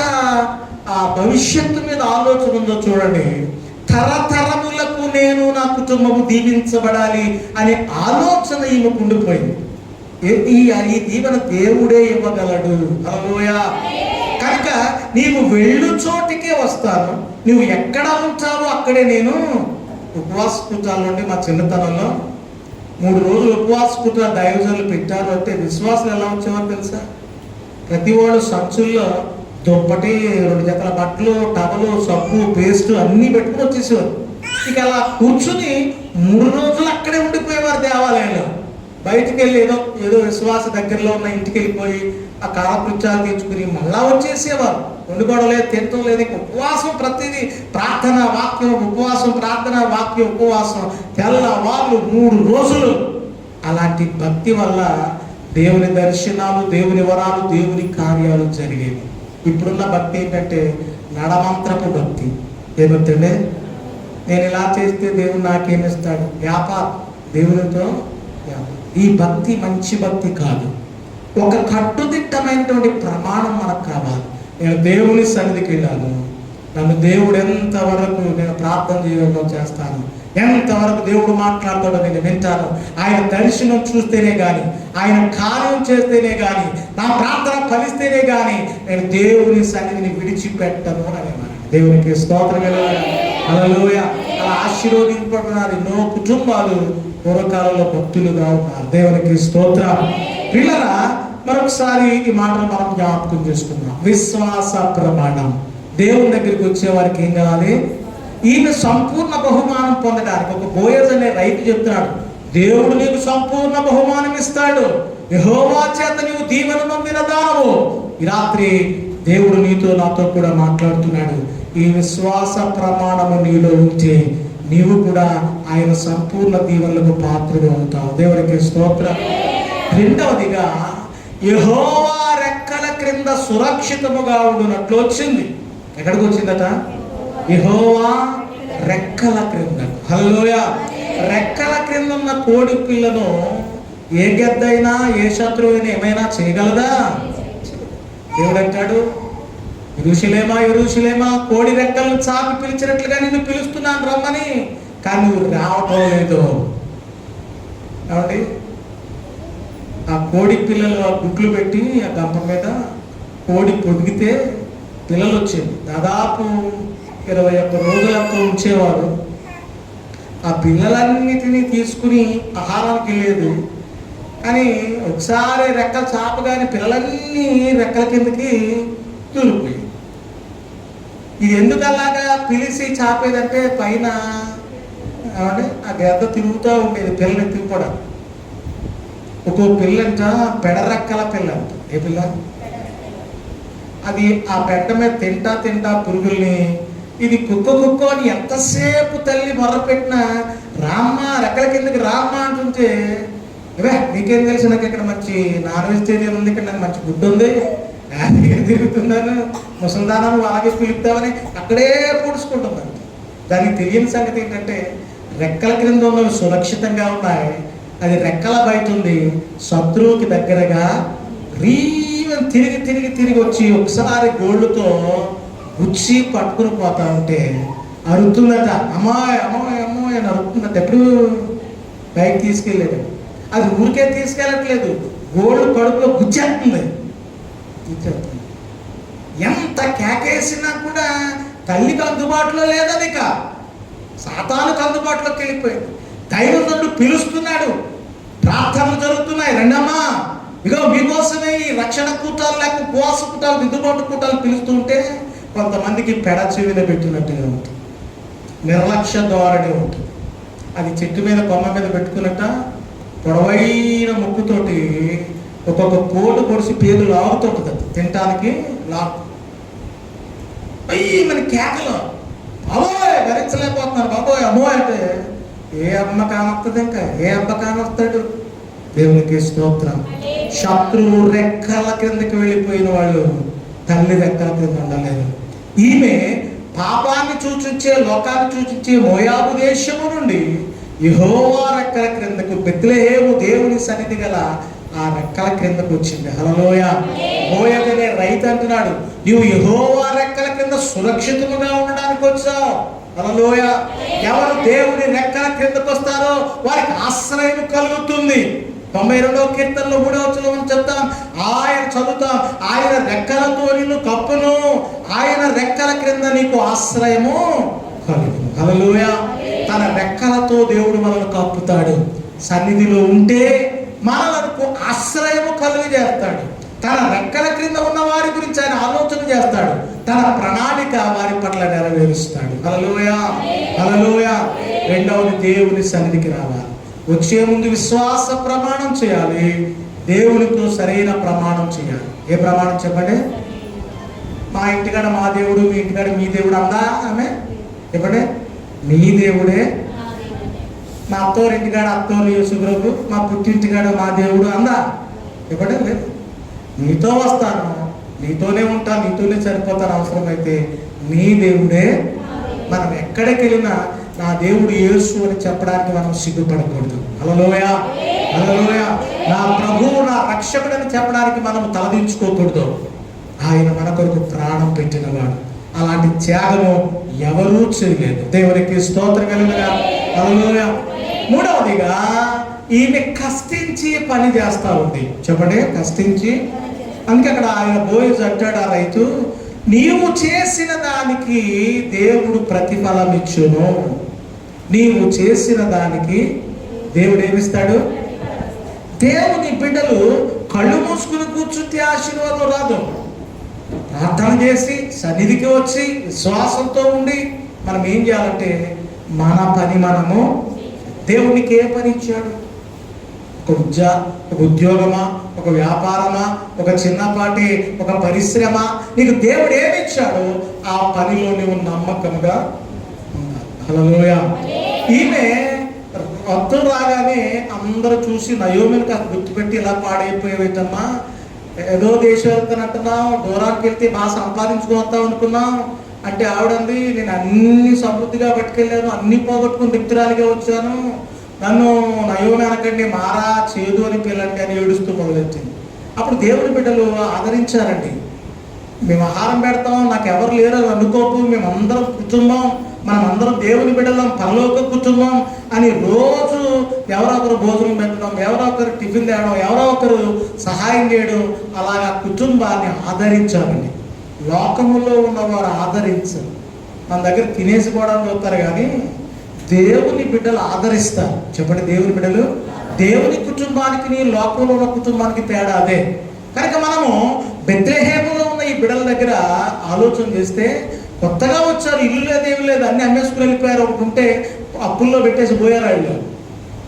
ఆ భవిష్యత్తు మీద ఆలోచన ఉందో చూడండి. తరతరములకు నేను నా కుటుంబము దీవించబడాలి అనే ఆలోచన ఈమెకు ఉండిపోయింది. ఈ దీవెన దేవుడే ఇవ్వగలడు. హల్లెలూయా. కనుక నీవు వెళ్ళు చోటికే వస్తాను, నువ్వు ఎక్కడ ఉంటావో అక్కడే నేను. ఉపవాస కూటాలు నుండి మా చిన్నతనంలో 3 రోజులు ఉపవాస కూటాలు దైవజనులు పెట్టారు అంటే విశ్వాసులు ఎలా వచ్చేవారు తెలుసా? ప్రతి వాళ్ళు సంచుల్లో దుప్పటి, 2 జతల బట్టలు, టవలు, సబ్బు, పేస్ట్ అన్నీ పెట్టుకుని వచ్చేసేవారు. ఇక అలా కూర్చుని 3 రోజులు అక్కడే ఉండిపోయేవారు దేవాలయంలో. బయటికి వెళ్ళి ఏదో విశ్వాస దగ్గరలో ఉన్న ఇంటికి వెళ్ళిపోయి ఆ కాలకృత్యాలు తెచ్చుకుని మళ్ళా వచ్చేసేవారు. వండుకోవడం లేదు, తినటం లేదు. ఉపవాసం, ప్రతిదీ ప్రార్థన వాక్యం, ఉపవాసం, ప్రార్థన వాక్యం, ఉపవాసం, తెల్లవాళ్ళు 3 రోజులు. అలాంటి భక్తి వల్ల దేవుని దర్శనాలు, దేవుని వరాలు, దేవుని కార్యాలు జరిగేవి. ఇప్పుడున్న భక్తి ఏంటంటే నడమంత్రపు భక్తి. ఏమవుతుండే, నేను ఇలా చేస్తే దేవుడు నాకేమిస్తాడు, వ్యాపారం, దేవునితో. ఈ భక్తి మంచి భక్తి కాదు. ఒక కట్టుదిట్టమైనటువంటి ప్రమాణం మనకు కావాలి. నేను దేవుని సన్నిధికి వెళ్ళాను, నన్ను దేవుడు ఎంతవరకు నేను ప్రార్థన చేయడం చేస్తాను, ఎంతవరకు దేవుడు మాట్లాడతాడో నేను వింటాను. ఆయన దర్శనం చూస్తేనే కానీ, ఆయన కార్యం చేస్తేనే కానీ, నా ప్రార్థన ఫలిస్తేనే కానీ నేను దేవుని సన్నిధిని విడిచిపెట్టను అనేవారు. దేవునికి స్తోత్రం. హల్లెలూయా. అలా ఆశీర్వదింపబడినారు ఎన్నో కుటుంబాలు పూర్వకాలంలో భక్తులుగా ఉన్నారు. దేవునికి స్తోత్రం. పిల్లరా, మరొకసారి ఈ మాటలు మనం జ్ఞాపకం చేసుకున్నాం. విశ్వాస ప్రమాణం. దేవుని దగ్గరికి వచ్చే వారికి ఏం కావాలి? ఈమె సంపూర్ణ బహుమానం పొందడానికి. ఒక బోయజ్ అనే రైతు చెప్తున్నాడు, దేవుడు నీకు సంపూర్ణ బహుమానం ఇస్తాడు, యెహోవా చేత నీవు దీవెన నొందిన దానవు. ఈ రాత్రి దేవుడు నీతో నాతో కూడా మాట్లాడుతున్నాడు. ఈ విశ్వాస ప్రమాణము నీలో ఉంటే నీవు కూడా ఆయన సంపూర్ణ దీవెనలకు పాత్రుడు అవుతావు. దేవునికి స్తోత్రం. రెండవదిగా యెహోవా రెక్కల క్రింద సురక్షితముగా ఉండునట్లు వచ్చింది. ఎక్కడికి వచ్చిందట? యెహోవా రెక్కల క్రింద. హల్లెలూయా. రెక్కల క్రింద ఉన్న కోడి పిల్లను ఏ గెద్దైనా, ఏ శత్రువైనా ఏమైనా చేయగలదా? దేవుడు అంటాడు, యెరూషలేమా యెరూషలేమా, కోడి రెక్కలను చాపి పిలిచినట్లుగా నిన్ను పిలుస్తున్నాను రమ్మని, కానీ నువ్వు రావటం లేదు. కాబట్టి ఆ కోడి పిల్లలు ఆ గుడ్లు పెట్టి ఆ గంప మీద కోడి పొదిగితే పిల్లలు వచ్చేవి. దాదాపు 21 రోజులంతా ఉంచేవారు. ఆ పిల్లలన్నిటినీ తీసుకుని ఆహారానికి లేదు. కానీ ఒకసారి రెక్కలు చాపగానే పిల్లలన్నీ రెక్కల కిందకి దూరిపోయి. ఇది ఎందుకు అలాగా పిలిచి చాపేదంటే పైన అంటే ఆ గద్ద తిరుగుతూ ఉండేది పిల్లని తిప్పుకోవడం. ఒక్కో పిల్లంట పెడరెక్కల పిల్ల అంట. ఏ పిల్ల అది? ఆ పెట్ట మీద తింటా పురుగుల్ని ఇది కుక్క అని ఎంతసేపు తల్లి మొర్రపెట్టినా రామ్మ రెక్కల కిందకి రామ్మ అంటుంటే, ఇవే నీకేం తెలుసు, నాకు ఇక్కడ మంచి నాన్ వెజిటేరియన్ ఉంది, ఇక్కడ నాకు మంచి గుడ్డు ఉంది, తిరుగుతున్నాను, ముసల్దానాన్ని అలాగే పిలుపుతామని అక్కడే పూడ్చుకుంటున్నాను. దానికి తెలియని సంగతి ఏంటంటే రెక్కల క్రింద ఉన్నవి సురక్షితంగా ఉన్నాయి, అది రెక్కల బయట ఉంది శత్రువుకి దగ్గరగా. తిరిగి వచ్చి ఒకసారి గోళ్ళతో గుచ్చి పట్టుకుని పోతా ఉంటే అరుతుందట. అమ్మాయి అమ్మాయి అమ్మాయి అని అరుతుందట. ఎప్పుడు బయట తీసుకెళ్ళాడు. అది ఊరికే తీసుకెళ్ళట్లేదు, గోళ్ళు కడుపులో గుచ్చేస్తుంది. ఎంత కేకేసినా కూడా తల్లికి అందుబాటులో లేదని, ఇక సాతానుకు అందుబాటులోకి వెళ్ళిపోయింది. దైవజనుడు పిలుస్తున్నాడు, ప్రార్థనలు జరుగుతున్నాయి, రండమ్మా ఇగో మీకోసమే ఈ రక్షణ కూటాలు లేక ఉపవాస కూటాలు దిద్దుబాటు కూటాలు పిలుస్తుంటే కొంతమందికి పెడ చెవిన పెట్టినట్టుగా ఉంటుంది, నిర్లక్ష్య ధోరణి ఉంటుంది. అది చెట్టు మీద కొమ్మ మీద పెట్టుకున్నట్ట పొడవైన ముక్కుతోటి ఒక్కొక్క పోటు పొడిసి పేరు లాగుతుంటుంది తినటానికి. లాగు అయ్యి మన కేకలు, అమ్మోయ్ భరించలేకపోతున్నారు బాబోయ్ అమ్మోయ్ అంటే ఏ అమ్మ కానొస్తుంది, ఇంకా ఏ అబ్బ కానొస్తాడు. దేవునికి స్తోత్రం. శత్రువు రెక్కల కిందకి వెళ్ళిపోయిన వాళ్ళు తల్లి రెక్కల కింద ఉండలేదు. ఈమె పాపాన్ని సూచించే, లోకాన్ని సూచించే మోయాబు దేశము నుండి యెహోవా రెక్కల క్రిందకు, బెత్లెహేము దేవుని సన్నిధి గల ఆ రెక్కల క్రిందకు వచ్చింది. హల్లెలూయా. మోయగనే రైతు అంటున్నాడు, నీవు యెహోవా రెక్కల క్రింద సురక్షితముగా ఉండడానికి వచ్చావు. హల్లెలూయా. ఎవరు దేవుని రెక్కల క్రిందకు వస్తారో వారికి ఆశ్రయం కలుగుతుంది. 92వ కీర్తనలో 3వ వచనం చెప్తాం, ఆయన చదువుతాం, ఆయన రెక్కలతో నిన్ను కప్పును, ఆయన రెక్కల క్రింద నీకు ఆశ్రయము కలుగును. హల్లెలూయా. తన రెక్కలతో దేవుడు మనల్ని కప్పుతాడు. సన్నిధిలో ఉంటే మనలకు ఆశ్రయము కలుగు చేస్తాడు. తన రెక్కల క్రింద ఉన్న వారి గురించి ఆయన ఆలోచన చేస్తాడు. తన ప్రణాళిక వారి పట్ల నెరవేరుస్తాడు. హల్లెలూయా, హల్లెలూయా. రెండవది, దేవుని సన్నిధికి రావాలి. వచ్చే ముందు విశ్వాస ప్రమాణం చేయాలి, దేవునితో సరైన ప్రమాణం చేయాలి. ఏ ప్రమాణం చెప్పండి? మా ఇంటికాడ మా దేవుడు, మీ ఇంటికాడ మీ దేవుడు అందా ఆమె? చెప్పండి. మీ దేవుడే. మా అత్తోరి ఇంటికాడ అత్తోరు యేసుప్రభు, మా పుట్టింటికాడ మా దేవుడు అందా? చెప్పండి. లేదు. నీతో వస్తాను, నీతోనే ఉంటాను, నీతోనే సరిపోతాను. అవసరమైతే నీ దేవుడే. మనం ఎక్కడికి వెళ్ళినా నా దేవుడు యేసు అని చెప్పడానికి మనం సిగ్గుపడకూడదు. హల్లెలూయా, హల్లెలూయా. నా ప్రభువు నా రక్షకుడని చెప్పడానికి మనం తలదించుకోకూడదు. ఆయన మన కొరకు ప్రాణం పెట్టినవాడు. అలాంటి త్యాగము ఎవరూ చేయలేదు. దేవునికి స్తోత్రం కలుగుగా. హల్లెలూయా. మూడవదిగా, ఈమె కష్టించి పని చేస్తా ఉంది. చెప్పండి, కష్టించి. అందుకే అక్కడ ఆయన బోయజు అంటాడు, ఆ రైతు, నీవు చేసిన దానికి దేవుడు ప్రతిఫలం ఇచ్చును. నీవు చేసిన దానికి దేవుడు ఏమిస్తాడు? దేవుని బిడ్డలు కళ్ళు మూసుకుని కూర్చుంటే ఆశీర్వాదం రాదు. ప్రార్థన చేసి సన్నిధికి వచ్చి విశ్వాసంతో ఉండి మనం ఏం చేయాలంటే మన పని మనము, దేవునికి ఏ పని ఇచ్చాడు? ఒక ఉద్యోగమా, ఒక వ్యాపారమా, ఒక చిన్నపాటి ఒక పరిశ్రమ, నీకు దేవుడు ఏమి ఇచ్చాడో ఆ పనిలో నువ్వు నమ్మకంగా ఉండాలి. హల్లెలూయా. ఈమె భక్తులు రాగానే అందరూ చూసి నయోమిని కాస్త గుర్తుపెట్టి ఇలా పాడైపోయేటమ్మా, ఏదో దేశం వెళ్తానంటున్నావు, దూరానికి వెళ్తే బాగా సంపాదించుకోవద్దాం అనుకున్నాం అంటే ఆవిడంది, నేను అన్ని సమృద్ధిగా పట్టుకెళ్ళాను, అన్ని పోగొట్టుకుని దిక్తురాలిగా వచ్చాను, నన్ను నయోమి అనకండి, మారా చేదు అని పిల్లండి అని ఏడుస్తూ మొదలెట్టింది. అప్పుడు దేవుని బిడ్డలు ఆదరించారండి. మేము ఆహారం పెడతాం, నాకు ఎవరు లేరు అని అనుకోకు, మేమందరం కుటుంబం, మనమందరం దేవుని బిడ్డలం, పరలోక కుటుంబం అని రోజు ఎవరో ఒకరు భోజనం పెట్టడం, ఎవరో ఒకరు టిఫిన్ తేయడం, ఎవరో ఒకరు సహాయం చేయడం, అలాగా కుటుంబాన్ని ఆదరించారండి. లోకములో ఉన్నవారు ఆదరించరు. మన దగ్గర తినేసుకోవడానికి వస్తారు కానీ దేవుని బిడ్డలు ఆదరిస్తారు. చెప్పండి, దేవుని బిడ్డలు. దేవుని కుటుంబానికి నీ లోకంలో ఉన్న కుటుంబానికి తేడా అదే. కనుక మనము బెత్లెహేములో ఉన్న ఈ బిడ్డల దగ్గర ఆలోచన చేస్తే, కొత్తగా వచ్చారు, ఇల్లు లేదు ఏమి లేదు, అన్ని అమ్మేసుకుని వెళ్ళిపోయారు. ఒకటి ఉంటే అప్పుల్లో పెట్టేసి పోయారు. వాళ్ళు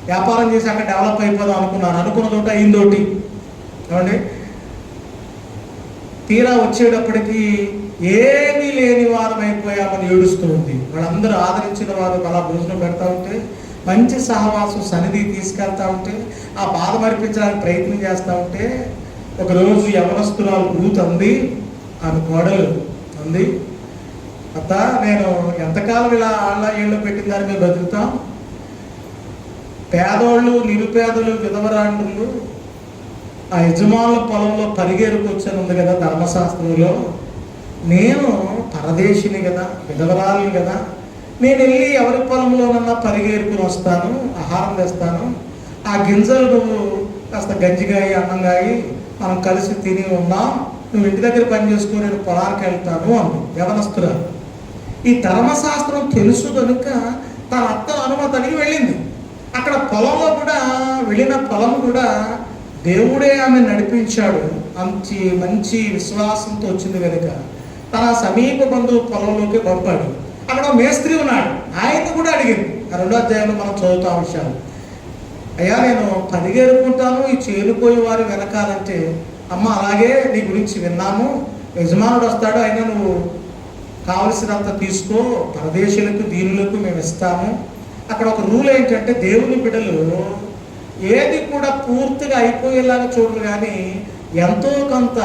వ్యాపారం చేసి అక్కడ డెవలప్ అయిపోదాం అనుకున్నారు, అనుకున్న తోట అయిందోటి. ఏమండి, తీరా వచ్చేటప్పటికి ఏమీ లేని వారం అయిపోయామని ఏడుస్తూ ఉంది. వాళ్ళందరూ ఆదరించిన వారు అలా భోజనం పెడతా ఉంటే, మంచి సహవాసం సన్నిధి తీసుకెళ్తా ఉంటే, ఆ బాధ మరిపించడానికి ప్రయత్నం చేస్తూ ఉంటే, ఒకరోజు యవనస్తురాలు రూత్ అంది, ఆమె కోడలు అంది, అత్త, నేను ఎంతకాలం ఇలా ఆళ్ళ ఏళ్ళు పెట్టిన దాన్ని మేము బతుకుతాం? పేదోళ్ళు, నిరుపేదలు, విధవరాండ్రులు ఆ యజమానుల పొలంలో పరిగెరుకు వచ్చాను ఉంది కదా ధర్మశాస్త్రంలో. నేను పరదేశిని కదా, విధవరాలు కదా, నేను వెళ్ళి ఎవరి పొలంలోనన్నా పరిగెరుకుని వస్తాను, ఆహారం తెస్తాను, ఆ గింజలు నువ్వు కాస్త గంజిగాయి అన్నంగాయి మనం కలిసి తిని ఉందాం, నువ్వు ఇంటి దగ్గర పని చేసుకుని నేను పొలానికి వెళ్తాను అంది యవనస్తురా. ఈ ధర్మశాస్త్రం తెలుసు కనుక తన అత్త అనుమతి అడిగి వెళ్ళింది. అక్కడ పొలంలో కూడా వెళ్ళిన పొలం కూడా దేవుడే ఆమె నడిపించాడు. మంచి విశ్వాసంతో వచ్చింది కనుక తన సమీప బంధువు పొలంలోకి పంపాడు. అక్కడ మేస్త్రి ఉన్నాడు, ఆయన్ని కూడా అడిగింది. ఆ 2వ అధ్యాయంలో మనం చదువుతాం విషయాలు. అయ్యా నేను పరిగెరుకుంటాను ఈ చేరుకోయి వారు వెనకాలంటే, అమ్మ అలాగే నీ గురించి విన్నాము, యజమానుడు వస్తాడు, అయినా నువ్వు కావలసినంత తీసుకో, పరదేశులకు దీనులకు మేము ఇస్తాము. అక్కడ ఒక రూల్ ఏంటంటే దేవుని బిడ్డలు ఏది కూడా పూర్తిగా అయిపోయేలాగా చూడరు, కానీ ఎంతో కొంత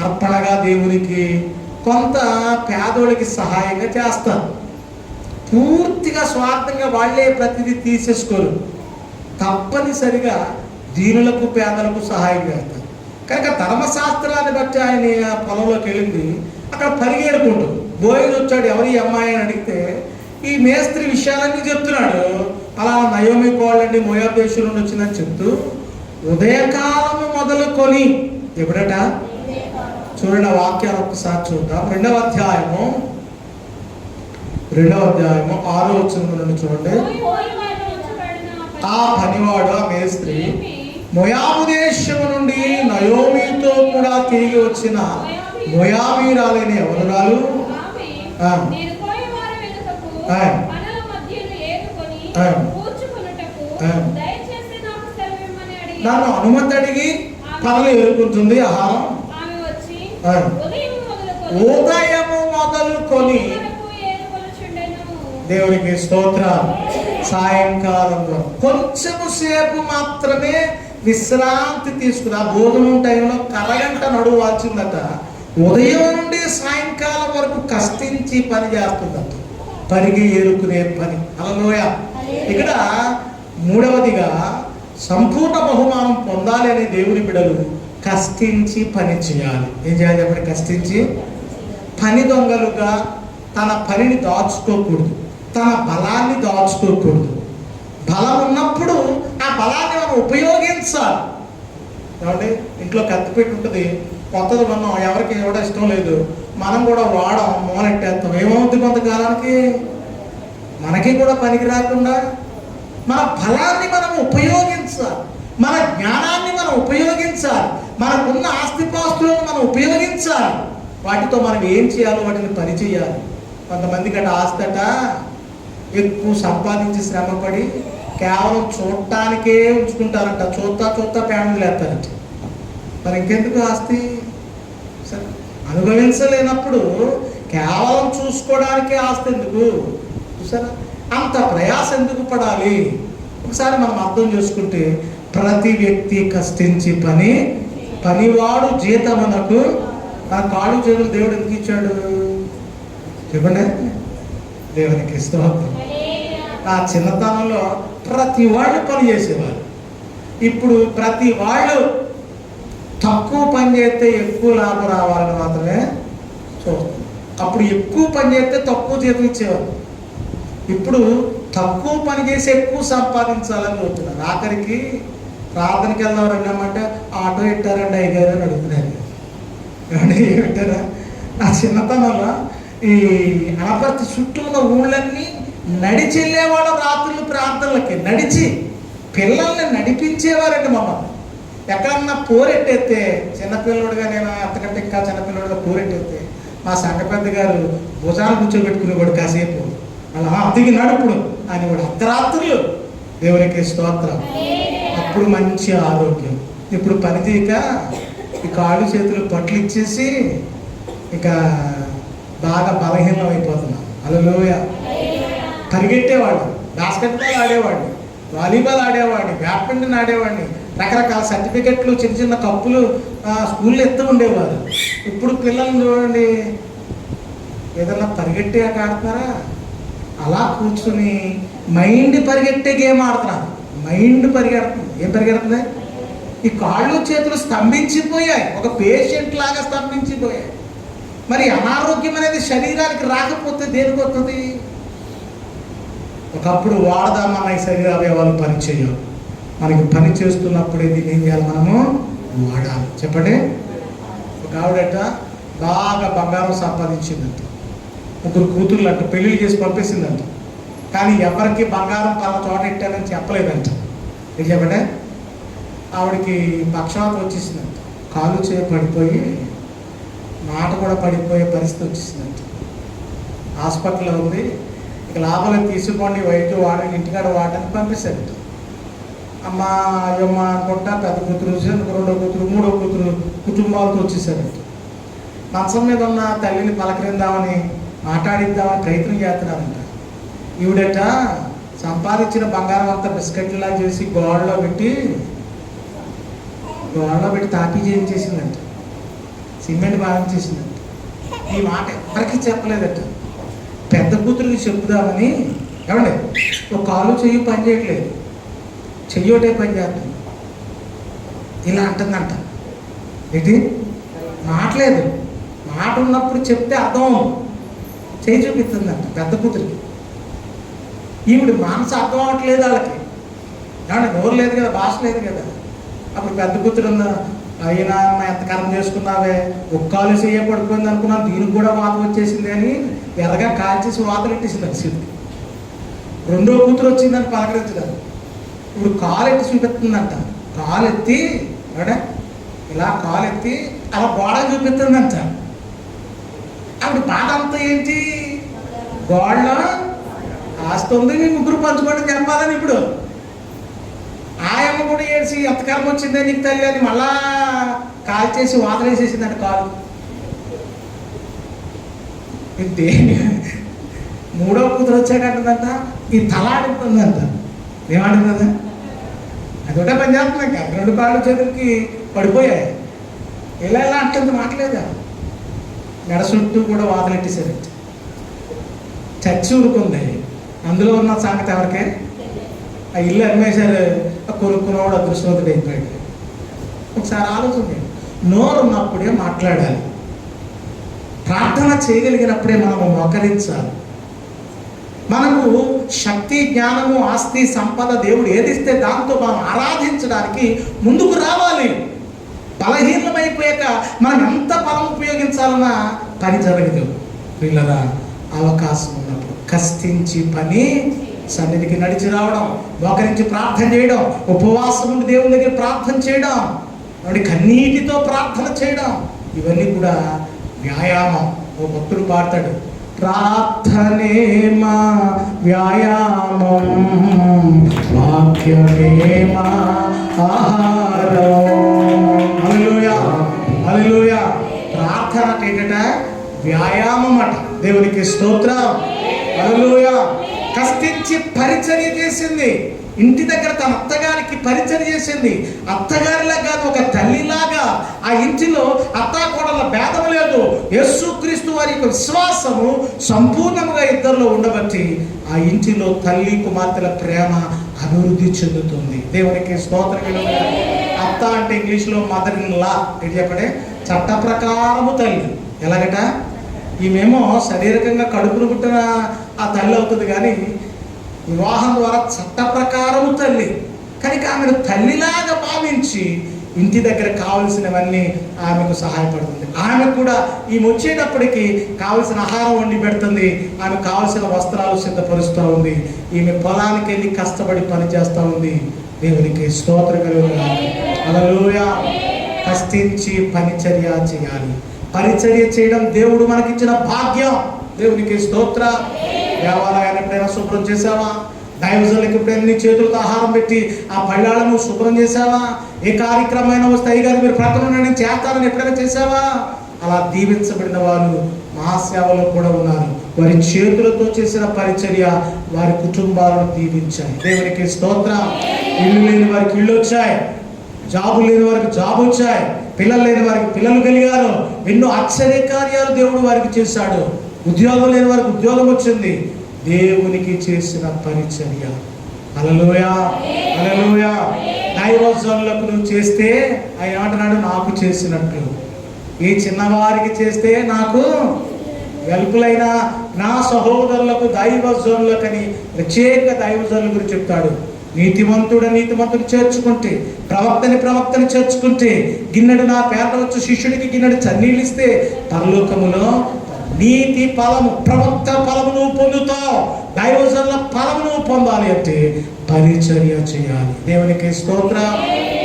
అర్పణగా దేవునికి, కొంత పేదోళ్ళకి సహాయంగా చేస్తారు. పూర్తిగా స్వార్థంగా వాళ్ళే ప్రతిదీ తీసేసుకోరు, తప్పనిసరిగా దీనులకు పేదలకు సహాయం చేస్తారు. కనుక ధర్మశాస్త్రాన్ని బట్టి ఆయన పొలంలోకి వెళ్ళింది. అక్కడ పరిగెడుకుంటూ బోయలు వచ్చాడు, ఎవరి అమ్మాయి అని అడిగితే ఈ మేస్త్రి విషయాలన్నీ చెప్తున్నాడు. అలా నయోమి కోళ్ళండి మోయాబు దేశం నుండి వచ్చిందని చెప్తూ ఉదయకాలము మొదలుకొని, ఎప్పుడట చూడండి ఆ వాక్యాలు ఒక్కసారి చూద్దాం. 2వ అధ్యాయము 6వ వచనం నుండి చూడండి. ఆ పనివాడు, ఆ మేస్త్రి మోయాబు దేశము నుండి నయోమితో కూడా తిరిగి వచ్చిన మోయాబీరాలైన యవనురాలు నన్ను అనుమతి అడిగి పనులు ఎదుర్కొంటుంది. ఆహారం ఉదయము మొదలుకొని, దేవునికి స్తోత్రం, సాయంకాలం కొంచెము సేపు మాత్రమే విశ్రాంతి తీసుకుని, ఆ భోజనం టైంలో కరగంట నడువు వాల్చిందట. ఉదయం నుండి సాయంకాలం వరకు కష్టించి పని చేస్తుందట, పరిగి ఏరుకునే పని. హల్లెలూయా. ఇక్కడ 3వదిగా సంపూర్ణ బహుమానం పొందాలి అనే దేవుని బిడ్డలు కష్టించి పని చేయాలి. ఏం చేయాలి చెప్పండి? కష్టించి. పని దొంగలుగా తన పనిని దాచుకోకూడదు, తన బలాన్ని దాచుకోకూడదు. బలం ఉన్నప్పుడు ఆ బలాన్ని మనం ఉపయోగించాలి. కాబట్టి ఇంట్లో కత్తి పెట్టి ఉంటుంది, కొత్తది మనం ఎవరికి ఎవడ ఇష్టం లేదు, మనం కూడా వాడం, మూలెట్టేస్తాం. ఏమవుతుంది కొంతకాలానికి? మనకి కూడా పనికి రాకుండా మన బలాన్ని మనం ఉపయోగించాలి, మన జ్ఞానాన్ని మనం ఉపయోగించాలి, మనకున్న ఆస్తిపాస్తులను మనం ఉపయోగించాలి. వాటితో మనం ఏం చేయాలో వాటిని పని చేయాలి. కొంతమందికి అట ఆస్తట ఎక్కువ సంపాదించి శ్రమపడి కేవలం చూడటానికే ఉంచుకుంటారంట. చూస్తా ప్యాన్లు లేస్తారంట. మరి ఇంకెందుకు ఆస్తి? సరే, అనుభవించలేనప్పుడు కేవలం చూసుకోవడానికే ఆస్తి ఎందుకు? చూసారా, అంత ప్రయాస ఎందుకు పడాలి? ఒకసారి మనం అర్థం చేసుకుంటే, ప్రతి వ్యక్తి కష్టించి పనివాడు జీతమునకు. ఆ కాళ్ళు చేతులు దేవుడు ఎందుకు ఇచ్చాడు చెప్పండి? దేవునికి స్తోత్రం. ఆ చిన్నతనంలో ప్రతి వాళ్ళు పని చేసేవారు. ఇప్పుడు ప్రతి వాళ్ళు తక్కువ పని చేస్తే ఎక్కువ లాభం రావాలని మాత్రమే చూస్తారు. అప్పుడు ఎక్కువ పని చేస్తే తక్కువ జీతం ఇచ్చేవారు. ఇప్పుడు తక్కువ పని చేసి ఎక్కువ సంపాదించాలని చూస్తున్నారు. ఆఖరికి ప్రార్థనకి వెళ్దాం రండమంటే ఆటో ఇట్టారండి అయ్యారు అని అడుగుతున్నారు. ఏమిటారా? నా చిన్నతనంలో ఈ అనపర్తి చుట్టూ ఉన్న ఊళ్ళన్నీ నడిచి వెళ్ళేవాడు. రాత్రులు ప్రార్థనలకి నడిచి పిల్లల్ని నడిపించేవారండి మమ్మల్ని. ఎక్కడన్నా పోరెట్టేస్తే, చిన్నపిల్లడుగా నేను అంతకంటే ఇంకా చిన్నపిల్లడుగా పోరెట్టేస్తే మా సంఘ పెద్ద గారు భుజాన్ని కూర్చోబెట్టుకునేవాడు కాసేపు. అలా దిగి నడుపుడు అని వాడు అర్ధరాత్రులు. దేవునికి స్తోత్రం. అప్పుడు మంచి ఆరోగ్యం. ఇప్పుడు పని చేయక ఈ కాళ్ళు చేతులు పట్లు ఇచ్చేసి ఇక బాగా బలహీనం అయిపోతున్నాం. హల్లెలూయా. పరిగెట్టేవాడు, బాస్కెట్బాల్ ఆడేవాడిని, వాలీబాల్ ఆడేవాడిని, బ్యాడ్మింటన్ ఆడేవాడిని, రకరకాల సర్టిఫికెట్లు, చిన్న చిన్న కప్పులు స్కూల్లో ఎత్తు ఉండేవారు. ఇప్పుడు పిల్లల్ని చూడండి, ఏదన్నా పరిగెట్టే ఆట ఆడుతున్నారా? అలా కూర్చుని మైండ్ పరిగెట్టే గేమ్ ఆడుతున్నారు. మైండ్ పరిగెడుతుంది. ఏం పరిగెడుతుంది? ఈ కాళ్ళు చేతులు స్తంభించిపోయాయి, ఒక పేషెంట్ లాగా స్తంభించిపోయాయి. మరి అనారోగ్యం అనేది శరీరానికి రాకపోతే దేనికి వస్తుంది? ఒకప్పుడు వాడదామన్న ఈ శరీర అవయవాలు పని చేయవు. మనకి పని చేస్తున్నప్పుడే దీన్ని ఏం చేయాలి, మనము వాడాలి. చెప్పండి. ఒక ఆవిడట బాగా బంగారం సంపాదించిందంట, 3 కూతుర్లు అంట, పెళ్ళిళ్ళు చేసి పంపేసిందంట. కానీ ఎవరికి బంగారం పలా చోట ఇట్టానని చెప్పలేదంట. ఏం చెప్పండి, ఆవిడకి పక్షవాతం వచ్చేసిందంట, కాలు చేయి పడిపోయి మాట కూడా పడిపోయే పరిస్థితి వచ్చేసిందంట. హాస్పిటల్లో ఉంది. ఇక లాభాలు తీసుకోండి, వైద్యం వాడని, ఇంటికాడ వాడని పంపిస్తారంట. అమ్మ అయ్యమ్మ అనుకుంటా పెద్ద కూతురు, 2వ కూతురు, 3వ కూతురు కుటుంబాలతో వచ్చేసారంట. మంచం మీద ఉన్న తల్లిని పలకరిందామని, మాట్లాడిద్దామని ప్రయత్నం చేస్తున్నారంట. ఈవిడట సంపాదించిన బంగారం అంతా బిస్కెట్లా చేసి గోడలో పెట్టి తాపీ చేయించేసిందంట, సిమెంట్ బాధించేసిందంట. ఈ మాట ఎవరికి చెప్పలేదట. పెద్ద కూతురికి చెప్పుదామని, ఏమండి ఒక కాలు చెయ్యి పని చేయట్లేదు, చెయ్యోటే పని చేస్తుంది, ఇలా అంటుందంట. ఏంటి మాట్లేదు, మాట ఉన్నప్పుడు చెప్తే అర్థం, చేయి చూపిస్తుందంట పెద్ద కూతురికి. ఈవిడ మనసు అర్థం అవ్వట్లేదు వాళ్ళకి. ఏమంటే నోరు లేదు కదా, భాష లేదు కదా. అప్పుడు పెద్ద కూతురు అయినా ఎంత కర్మ చేసుకున్నావే, ఒక్కాలు చెయ్య పడిపోయింది అనుకున్నాను, దీనికి కూడా వాత వచ్చేసింది అని ఎర్రగా కాల్చేసి వాతలు ఎట్టేసింది అది సిద్ధి. 2వ కూతురు వచ్చిందని పలకరించలేదు. ఇప్పుడు కాలు ఎత్తి చూపిస్తుందంట. కాలు ఎత్తి ఇలా కాలు ఎత్తి అలా గోడ చూపిస్తుందంట. అప్పుడు బాధ అంతా ఏంటి, గోడలో ఆస్తుంది, మీ 3 పంచుకోవడం చెప్పాలని. ఇప్పుడు ఆయమ్మ కూడా ఏడ్చి ఎంతకాలం వచ్చిందే నీకు తల్లి అని మళ్ళా కాల్ చేసి వాతలేసేసిందంట కాలు. దేని 3వ కూతురు వచ్చాకంటుందంట, ఈ తల ఆడుతుందంట. ఏమాడుతుందా, అదొకటే పని చేస్తున్నాక 2 కాళ్ళు చేతులకి పడిపోయాయి. ఇలా ఇలా అంటుంది, మాట్లేదా. మెడ చుట్టూ కూడా వాతలెట్టేసారంట. చచ్చి ఊరుకుంది. అందులో ఉన్న సంగతి ఎవరికే, ఆ ఇల్లు అమ్మేశారు, కొనుక్కున్నవాడు అదృష్టవంతుడు అయిపోయాడు. ఒకసారి ఆలోచన, నోరు ఉన్నప్పుడే మాట్లాడాలి, ప్రార్థన చేయగలిగినప్పుడే మనము మోకరించాలి. మనకు శక్తి, జ్ఞానము, ఆస్తి, సంపద దేవుడు ఏదిస్తే దాంతో మనం ఆరాధించడానికి ముందుకు రావాలి. బలహీనమైపోయాక మనం ఎంత బలం ఉపయోగించాలన్నా పని జరగదు. పిల్లల అవకాశం ఉన్నప్పుడు కష్టించి పని, సన్నిధికి నడిచి రావడం, మోకరించి ప్రార్థన చేయడం, ఉపవాసం ఉండి దేవుని దగ్గర ప్రార్థన చేయడం, కన్నీటితో ప్రార్థన చేయడం, ఇవన్నీ కూడా వ్యాయామం. ఓ భక్తుడు పాడతాడు, ప్రార్థనే మా వ్యాయామం, వాక్యమే మా ఆహారం. హల్లెలూయా, హల్లెలూయా. ప్రార్థన అంటే ఏంటట, వ్యాయామం అట. దేవునికి స్తోత్రం. హల్లెలూయా. కష్టించి పరిచర్య చేసింది. ఇంటి దగ్గర తన అత్తగారికి పరిచర్య చేసింది. అత్తగారిలా కాదు, ఒక తల్లిలాగా. ఆ ఇంటిలో అత్తాకోడల భేదం లేదు. యేసుక్రీస్తు వారి యొక్క విశ్వాసము సంపూర్ణంగా ఇద్దరిలో ఉండబట్టి ఆ ఇంటిలో తల్లి కుమార్తెల ప్రేమ అభివృద్ధి చెందుతుంది. దేవునికి స్తోత్రం. అత్త అంటే ఇంగ్లీష్లో మదర్ ఇన్ లా. ఏంటి చెప్పండి, చట్ట ప్రకారము తల్లి. ఎలాగట, ఈమెమో శారీరకంగా కడుపును పుట్టిన ఆ తల్లి అవుతుంది, కానీ వివాహం ద్వారా చట్ట ప్రకారము తల్లి. కనుక ఆమెను తల్లిలాగా భావించి ఇంటి దగ్గర కావలసినవన్నీ ఆమెకు సహాయపడుతుంది. ఆమె కూడా ఈమె వచ్చేటప్పటికి కావలసిన ఆహారం వండి పెడుతుంది, ఆమె కావలసిన వస్త్రాలు సిద్ధపరుస్తూ ఉంది, ఈమె పొలానికి వెళ్ళి కష్టపడి పని చేస్తూ ఉంది. దేవునికి స్తోత్రం కలుగును. హల్లెలూయా. కష్టించి పరిచర్య చేయాలి. పరిచర్య చేయడం దేవుడు మనకిచ్చిన భాగ్యం. దేవునికి స్తోత్రం. దేవాలయాన్ని ఎప్పుడైనా శుభ్రం చేసావా? దైవజనులకు ఎప్పుడైనా నీ చేతులతో ఆహారం పెట్టి ఆ పళ్ళాలను శుభ్రం చేసావా? ఏ కార్యక్రమమైనా వస్తే అయ్యగారు మీరు ప్రకటన నేను చేస్తానని ఎప్పుడైనా చేసావా? అలా దీవించబడిన వారు మహాసేవలో కూడా ఉన్నారు. వారి చేతులతో చేసిన పరిచర్య వారి కుటుంబాలను దీవించాయి. దేవునికి స్తోత్రం. ఇల్లు లేని వారికి ఇల్లు వచ్చాయి, జాబు లేని వారికి జాబ్ వచ్చాయి, పిల్లలు లేని వారికి పిల్లలు కలిగారు. ఎన్నో ఆశ్చర్య కార్యాలు దేవుడు వారికి చేశాడు. ఉద్యోగం లేని వారికి ఉద్యోగం వచ్చింది. దేవునికి చేసిన పరిచర్య. హల్లెలూయా, హల్లెలూయా. దైవజనులకు నువ్వు చేస్తే ఆయన ఏమంటున్నాడు, నాకు చేసినట్లు. ఈ చిన్నవారికి చేస్తే నాకు వెలుపులైన నా సహోదరులకు దైవజనులకని ప్రత్యేక దైవజనుల గురించి చెప్తాడు. నీతిమంతుడు చేర్చుకుంటే, ప్రవక్తని చేర్చుకుంటే, గిన్నెడు నా పేట వచ్చు శిష్యుడికి గిన్నెడు చన్నీళ్ళు ఇస్తే పరలోకములో నీతి ఫలము, ప్రవక్త ఫలము నువ్వు పొందుతావు. దైవజనుల ఫలము నువ్వు పొందాలి అంటే పరిచర్య చేయాలి. దేవునికి స్తోత్రం,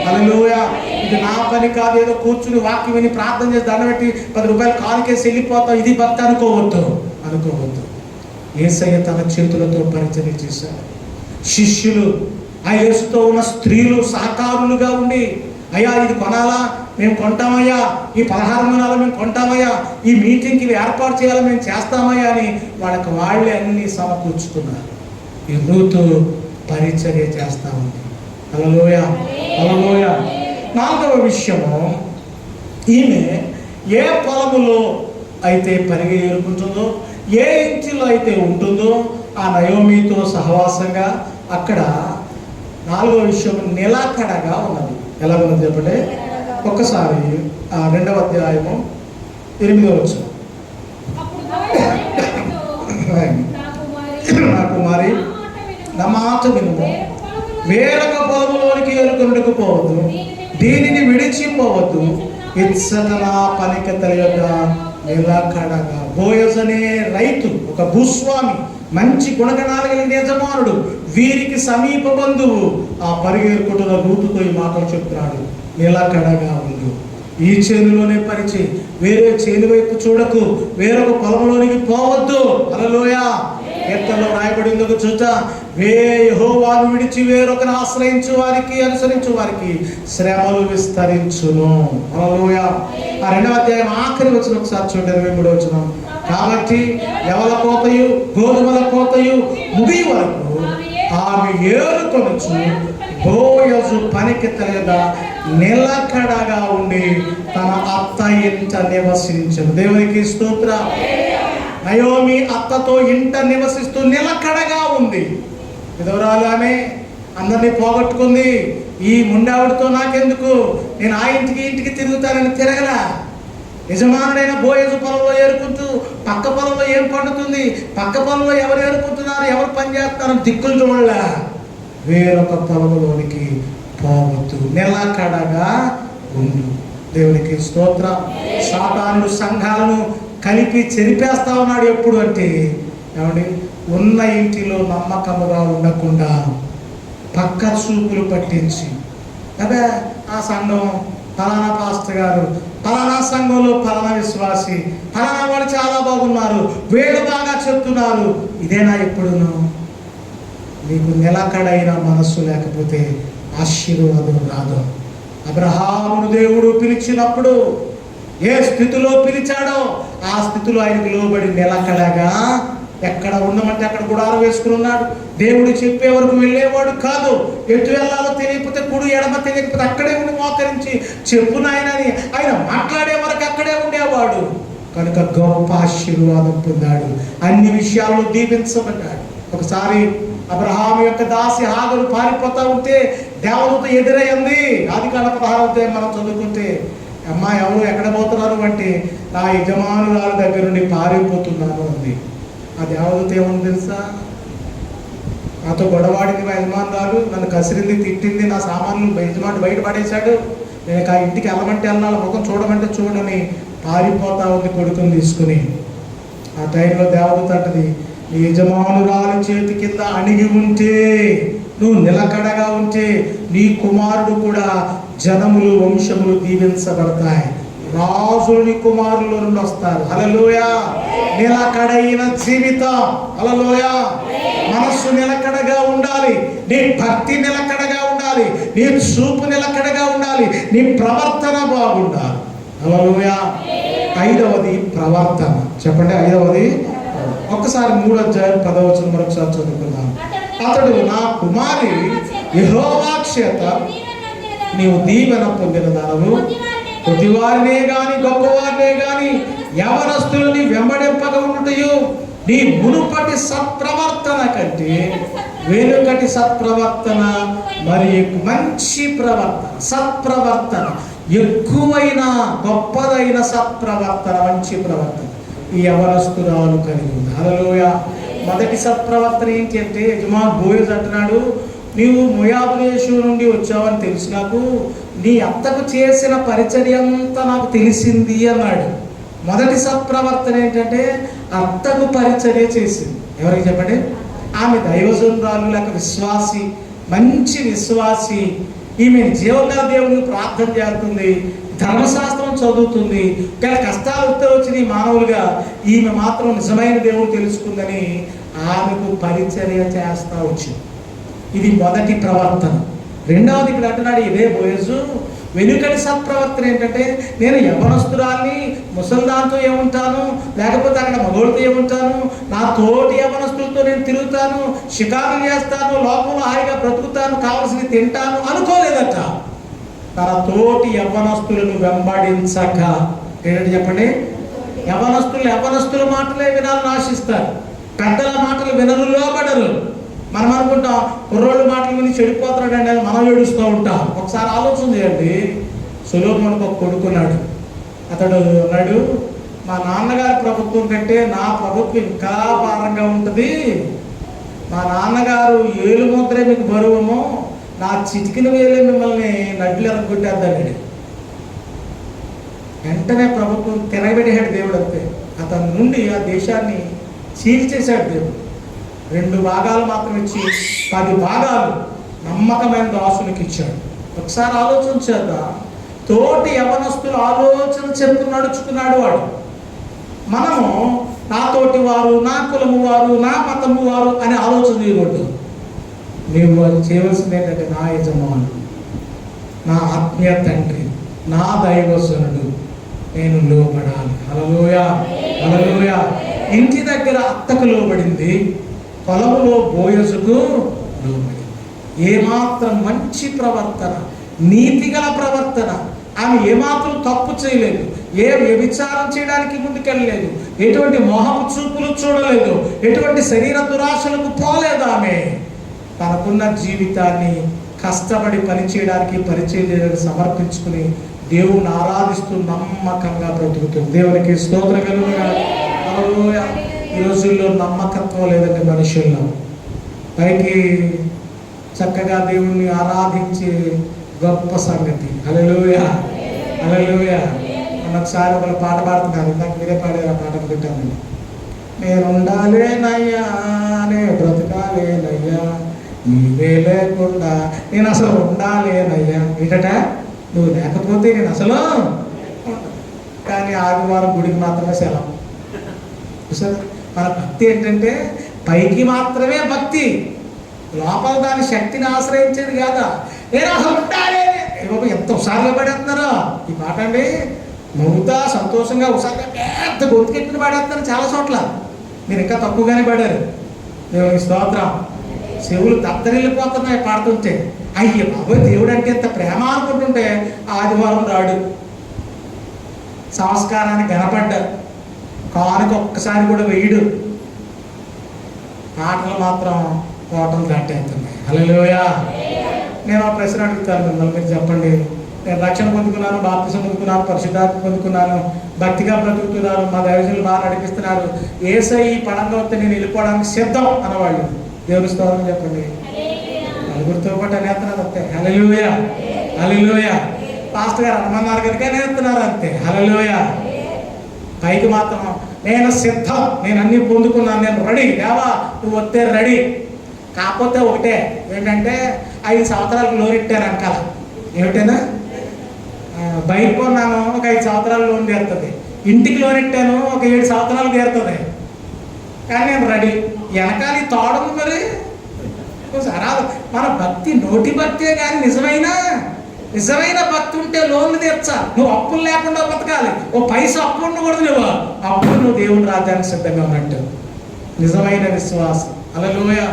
హల్లెలూయా. ఇది నా పని కాదు, ఏదో కూర్చుని వాక్యం విని ప్రార్థన చేసి దండం పెట్టి 10 రూపాయలు కానుకేసి వెళ్ళిపోతాం, ఇది భక్తి అనుకోవద్దు. యేసయ్య తన చేతులతో పరిచర్య చేశారు. శిష్యులు ఆ యేసుతో ఉన్న స్త్రీలు సహకారులుగా ఉండి, అయ్యా ఇది కొనాలా, మేము కొంటామయ్యా, ఈ పలహారం కొనాలా, మేము కొంటామయ్యా, ఈ మీటింగ్కి ఇవి ఏర్పాటు చేయాలా, మేము చేస్తామయ్యా అని వాళ్ళే అన్ని సమకూర్చుకున్నారు. ఈ రూతు పరిచర్య చేస్తా ఉంది. హల్లెలూయా, హల్లెలూయా. 4వ విషయము, ఈమె ఏ పొలములో అయితే పరిగె ఏరుకుంటుందో, ఏ ఇంటిలో అయితే ఉంటుందో ఆ నయోమితో సహవాసంగా అక్కడ 4వ విషయం నిలకడగా ఉన్నది. ఎలా ఉన్నది చెప్పండి ఒక్కసారి. 2వ అధ్యాయము 8వ వచనం. నా కుమారి నా మాట వినుము, వేరొక పొలములోనికి ఏరుకొనుటకు పోవద్దు, దీనిని విడిచిపోవద్దు, ఇచ్చట పనికత్తెల యొక్క నిలకడగా. బోయజ్ అనే రైతు ఒక భూస్వామి, మంచి గుణగణాలు కలిగిన యజమానుడు, వీరికి సమీప బంధువు. ఆ పరిగెరుకుంటున్న రూతుతో ఈ మాటలు చెప్తున్నాడు, నిలకడగా ఉండు, ఈ చేనులోనే పరిచి వేరే చేను వైపు చూడకు, వేరొక పొలంలోనికి పోవద్దు. హల్లెలూయా. కీర్తనలో రాయబడింది ఒక చోట, యెహోవాను విడిచి వేరొకరు ఆశ్రయించు వారికి, అనుసరించు వారికి శ్రమలు విస్తరించును. హల్లెలూయా. ఆ 2వ అధ్యాయం ఆఖరి వచనం ఒకసారి చూడండి, 23వ వచనం. కాబట్టి ఎవల కోతయు గోధుమల కోతయు ముగి వరకు ఆమె ఏరుకొనొచ్చు, బోయజు పనికిత్తెల యొద్ద నిలకడగా ఉండి తన అత్త ఇంట నివసించను. దేవునికి స్తోత్రం. నయోమి అత్తతో ఇంట నివసిస్తూ నిలకడగా ఉంది. విధవరాలు ఆమె, అందరినీ పోగొట్టుకుంది. ఈ ముండావిడితో నాకెందుకు, నేను ఆ ఇంటికి తిరుగుతానని తిరగలా. యజమానుడైన బోయజు పొలంలో ఏరుకుంటూ పక్క పొలంలో ఏం పండుతుంది, పక్క పొలంలో ఎవరు ఏరుకుంటున్నారు, ఎవరు పని చేస్తున్నారు దిక్కులు చూడలే. వేరొక పొలంలోనికి పోవద్దు, నిలకడగా ఉండు. దేవునికి స్తోత్రం. సాతానుడు సంఘాలను కలిపి చెరిపేస్తా ఉన్నాడు. ఎప్పుడు అంటే ఏమండి, ఉన్న ఇంటిలో నమ్మకముగా ఉండకుండా పక్క చూపులు పట్టించి, అదే ఆ సంఘం ఫలానా పాస్టర్ గారు, ఫలానా సంఘంలో ఫలానా విశ్వాసి, ఫలానా వాడు చాలా బాగున్నారు, వీళ్ళు బాగా చెప్తున్నారు, ఇదేనా ఎప్పుడును? నీకు నిలకడైన మనస్సు లేకపోతే ఆశీర్వాదం రాదు. అబ్రహామును దేవుడు పిలిచినప్పుడు ఏ స్థితిలో పిలిచాడో ఆ స్థితిలో ఆయనకు లోబడి నిలకడగా ఎక్కడ ఉండమంటే అక్కడ గుడారం వేసుకుని ఉన్నాడు. దేవుడు చెప్పే వరకు వెళ్ళేవాడు కాదు. ఎటు వెళ్ళాలో తెలియకపోతే కుడి ఎడమ తెలియకపోతే అక్కడే ఉండి మోకరించి చెప్పు నాయనని ఆయన మాట్లాడే వరకు అక్కడే ఉండేవాడు. కనుక గొప్ప ఆశీర్వాదం పొందాడు, అన్ని విషయాల్లో దీవించబడ్డాడు. ఒకసారి అబ్రహాము యొక్క దాసి హాగరు పారిపోతా ఉంటే దేవదూత ఎదురయ్యింది. ఆదికాండ 16వ అధ్యాయం మనం చదువుకుంటే, అమ్మా ఎవరు ఎక్కడ పోతున్నారు అంటే నా యజమానురాల దగ్గర నుండి పారిపోతున్నాను అంది. ఆ దేవదూత ఏమని తెలుసా, నాతో గొడవాడింది మా యజమానురాలు, నన్ను కసిరింది, తిట్టింది, నా సామాన్లు యజమానుడు బయట పడేశాడు, నేను ఆ ఇంటికి వెళ్ళమంటే వెళ్ళాలి, ముఖం చూడమంటే చూడని పారిపోతా ఉంది కొడుకుని తీసుకుని. ఆ టైంలో దేవదూత అంటది, నీ యజమానురాలి చేతి కింద అణిగి ఉంటే, నువ్వు నిలకడగా ఉంటే నీ కుమారుడు కూడా జనములు వంశములు దీవించబడతాయి, రాజులు నీ కుమారుల నుండి వస్తారు. హల్లెలూయా. నిలకడైన జీవితం, హల్లెలూయా. మనస్సు నిలకడగా ఉండాలి, నీ భక్తి నిలకడగా ఉండాలి, నీ చూపు నిలకడగా ఉండాలి, నీ ప్రవర్తన బాగుండాలి. హల్లెలూయా. 5వది ప్రవర్తన. చెప్పండి 5వది. ఒక్కసారి 3వ అధ్యాయం 10వ వచనం మరొకసారి చదువుకుందాం. అతడు, నా కుమారి యెహోవా చేత నీవు దీవెన పొందిన దానవు, కొద్దివారినే గాని గొప్పవారినే గాని యవనస్తులని వెంబడింపక ఉండుటయు నీ మునుపటి సత్ప్రవర్తన కంటే వెనుకటి సత్ప్రవర్తన మరి మంచి ప్రవర్తన, సత్ప్రవర్తన ఎక్కువైన గొప్పదైన సత్ప్రవర్తన, మంచి ప్రవర్తన. ఈ యవనస్తురాలు కలిగి ఉంది. హల్లెలూయా. మొదటి సత్ప్రవర్తన ఏంటి అంటే, యజమాని బోయజు అంటున్నాడు, నీవు మోయాబు దేశం నుండి వచ్చావని తెలుసు నాకు, నీ అత్తకు చేసిన పరిచర్య అంతా నాకు తెలిసింది అన్నాడు. మొదటి సత్ప్రవర్తన ఏంటంటే అత్తకు పరిచర్య చేసింది. ఎవరికి చెప్పండి? ఆమె దైవజనురాలు లేక విశ్వాసి, మంచి విశ్వాసి. ఈమె జీవన దేవునికి ప్రార్థన చేస్తుంది, ధర్మశాస్త్రం చదువుతుంది. కానీ కష్టాలు వచ్చినాయి మానవులుగా, ఈమె మాత్రం నిజమైన దేవుడు తెలుసుకుందని ఆమెకు పరిచర్య చేస్తా వచ్చింది. ఇది మొదటి ప్రవర్తన. రెండవది ఇక్కడ అంటున్నాడు ఇదే బోయజు, వెనుకటి సత్ప్రవర్తన ఏంటంటే, నేను యవనస్తురాల్ని, ముసల్దాంతో ఏముంటాను, లేకపోతే అక్కడ మగోడితో ఏముంటాను, నా తోటి యవనస్తులతో నేను తిరుగుతాను, షికారులు చేస్తాను, లోకంలో హాయిగా బ్రతుకుతాను, కావలసినవి తింటాను అనుకోలేదట. తన తోటి యవ్వనస్తులను వెంబడించక, ఏంటంటే చెప్పండి, యవ్వనస్తుల మాటలే వినాలని ఆశిస్తారు, పెద్దల మాటలు వినరు, లోబడరు. మనం అనుకుంటాం కుర్రోళ్ళ మాటలు విని చెడిపోతున్నాడండి అని మనం ఏడుస్తూ ఉంటాం. ఒకసారి ఆలోచన చేయండి. సొలొమోనుకు ఒక కొడుకున్నాడు. అతడు అన్నాడు, మా నాన్నగారి ప్రభుత్వం కంటే నా ప్రభుత్వం ఇంకా భారంగా ఉంటుంది, మా నాన్నగారు ఏలు ముద్రే మీకు బరువమో, నా చిటికిన వేలే మిమ్మల్ని నడ్లు ఎరగొట్టేద్దాడు. వెంటనే ప్రభుత్వం తిరగబెట్టేశాడు దేవుడు. అంతే, అతని నుండి ఆ దేశాన్ని చీల్చేశాడు దేవుడు. 2 భాగాలు మాత్రం ఇచ్చి 10 భాగాలు నమ్మకమైన దాసునికి ఇచ్చాడు. ఒకసారి ఆలోచన చేద్దాం. తోటి యవనస్తుల ఆలోచన చెప్పు నడుచుకున్నాడు వాడు. మనము నా తోటి వారు, నా కులము వారు, నా మతము వారు అని ఆలోచన చేయకూడదు. నీవు అది చేయవలసింది ఏంటంటే, నా యజమాను, నా ఆత్మీయ తండ్రి, నా దైవజనుడు, నేను లోబడాలి. హల్లెలూయా, హల్లెలూయా. ఇంటి దగ్గర అత్తకు లోబడింది, పొలములో బోయజుకు లోబడింది. ఏమాత్రం మంచి ప్రవర్తన, నీతిగల ప్రవర్తన. ఆమె ఏమాత్రం తప్పు చేయలేదు, ఏ వ్యభిచారం చేయడానికి ముందుకెళ్ళలేదు, ఎటువంటి మోహపు చూపులు చూడలేదు, ఎటువంటి శరీర దురాశలకు పోలేదు. ఆమె తనకున్న జీవితాన్ని కష్టపడి పనిచేయడానికి, పరిచర్యలకు సమర్పించుకుని దేవుని ఆరాధిస్తూ నమ్మకంగా బ్రతుకుతుంది. దేవునికి స్తోత్రం కలుగుగాక. హల్లెలూయా. ఈ రోజుల్లో నమ్మకత్వం లేదండి మనుషుల్లో. పైకి చక్కగా దేవుణ్ణి ఆరాధించే గొప్ప సంగతి. హల్లెలూయా, హల్లెలూయా. ఒకసారి ఒకరు పాట పాడుతున్నారు, ఇందాక మీరే పాడారు, ఆ పాట పెట్టానండి. నేనుండాలేనయ్యా, నే బ్రతకాలేనయ్యా, నీవే లేకుండా నేను అసలు ఉండాలేనయ్యా. ఏంటట, నువ్వు లేకపోతే నేను అసలు. కానీ ఆదివారం గుడికి మాత్రమే సెలవు. చూసారా, మన భక్తి ఏంటంటే పైకి మాత్రమే భక్తి, లోపల దాని శక్తిని ఆశ్రయించేది కాదా. నేను అసలు ఉండాలి. ఎంత ఉత్సాహంగా పడేస్తున్నారో ఈ మాట అండి. నవ్వుతా సంతోషంగా ఉత్సాహంగా పెద్ద గొంతుకెట్టిన పడేస్తున్నారు చాలా చోట్ల. మీరు ఇంకా తక్కువగానే పడారు. దేవునికి స్తోత్రం. చెవులు దత్తరిల్లిపోతున్నాయి పాడుతుంటే. అయ్యే బాబోయ్, దేవుడు అంటే ఎంత ప్రేమ అనుకుంటుంటే ఆదివారం రాడు, సంస్కారాన్ని గనపడ్డారు, కానుక ఒక్కసారి కూడా వేయడు, పాటలు మాత్రం కోటలు దాటేస్తున్నాయి. హల్లెలూయా. నేను ఆ ప్రశ్న అడుగుతాను మిమ్మల్ని, మీరు చెప్పండి. నేను రక్షణ పొందుకున్నాను, బాప్తిసం పొందుకున్నాను, పరిశుద్ధాత్మ పొందుకున్నాను, భక్తిగా బ్రతుకుతున్నాను, మా దైవజనులు బాగా నడిపిస్తున్నారు, యేసయ్య ఈ పడంగా వస్తే నేను వెళ్ళిపోవడానికి సిద్ధం అన్నవాళ్ళు దేవుని స్తోత్రం చెప్పండి. నలుగురితో పాటు అనేస్తున్నారు అంతే. హల్లెలూయా, హల్లెలూయా. పాస్టర్ గారు అనమన్నారు కనుక అనేస్తున్నారు అంతే. హల్లెలూయా. పైకి మాత్రం నేను సిద్ధం, నేను అన్ని పొందుకున్నాను, నేను రెడీ. దేవా నువ్వు వస్తే రెడీ. కాకపోతే ఒకటే ఏంటంటే 5 సంవత్సరాలకు లోన్ ఇట్టారు అంకాల. ఏమిటైనా బైక్ కొన్నాను, ఒక 5 సంవత్సరాలు లోన్ తీరుతుంది. ఇంటికి లోన్ ఇట్టాను, ఒక 7 సంవత్సరాలు తీరుతుంది. కానీ నేను రెడీ. వెనకాల తోడదు మరి. రాదు. మన భక్తి నోటి భక్తే కానీ నిజమైన భక్తి ఉంటే లోన్లు తీర్చా. నువ్వు అప్పులు లేకుండా బతకాలి. ఓ పైసా అప్పు ఉండకూడదు. నువ్వు అప్పుడు నువ్వు దేవుని రాజ్యానికి సిద్ధంగా ఉన్నట్టు. నిజమైన విశ్వాసం. హల్లెలూయా.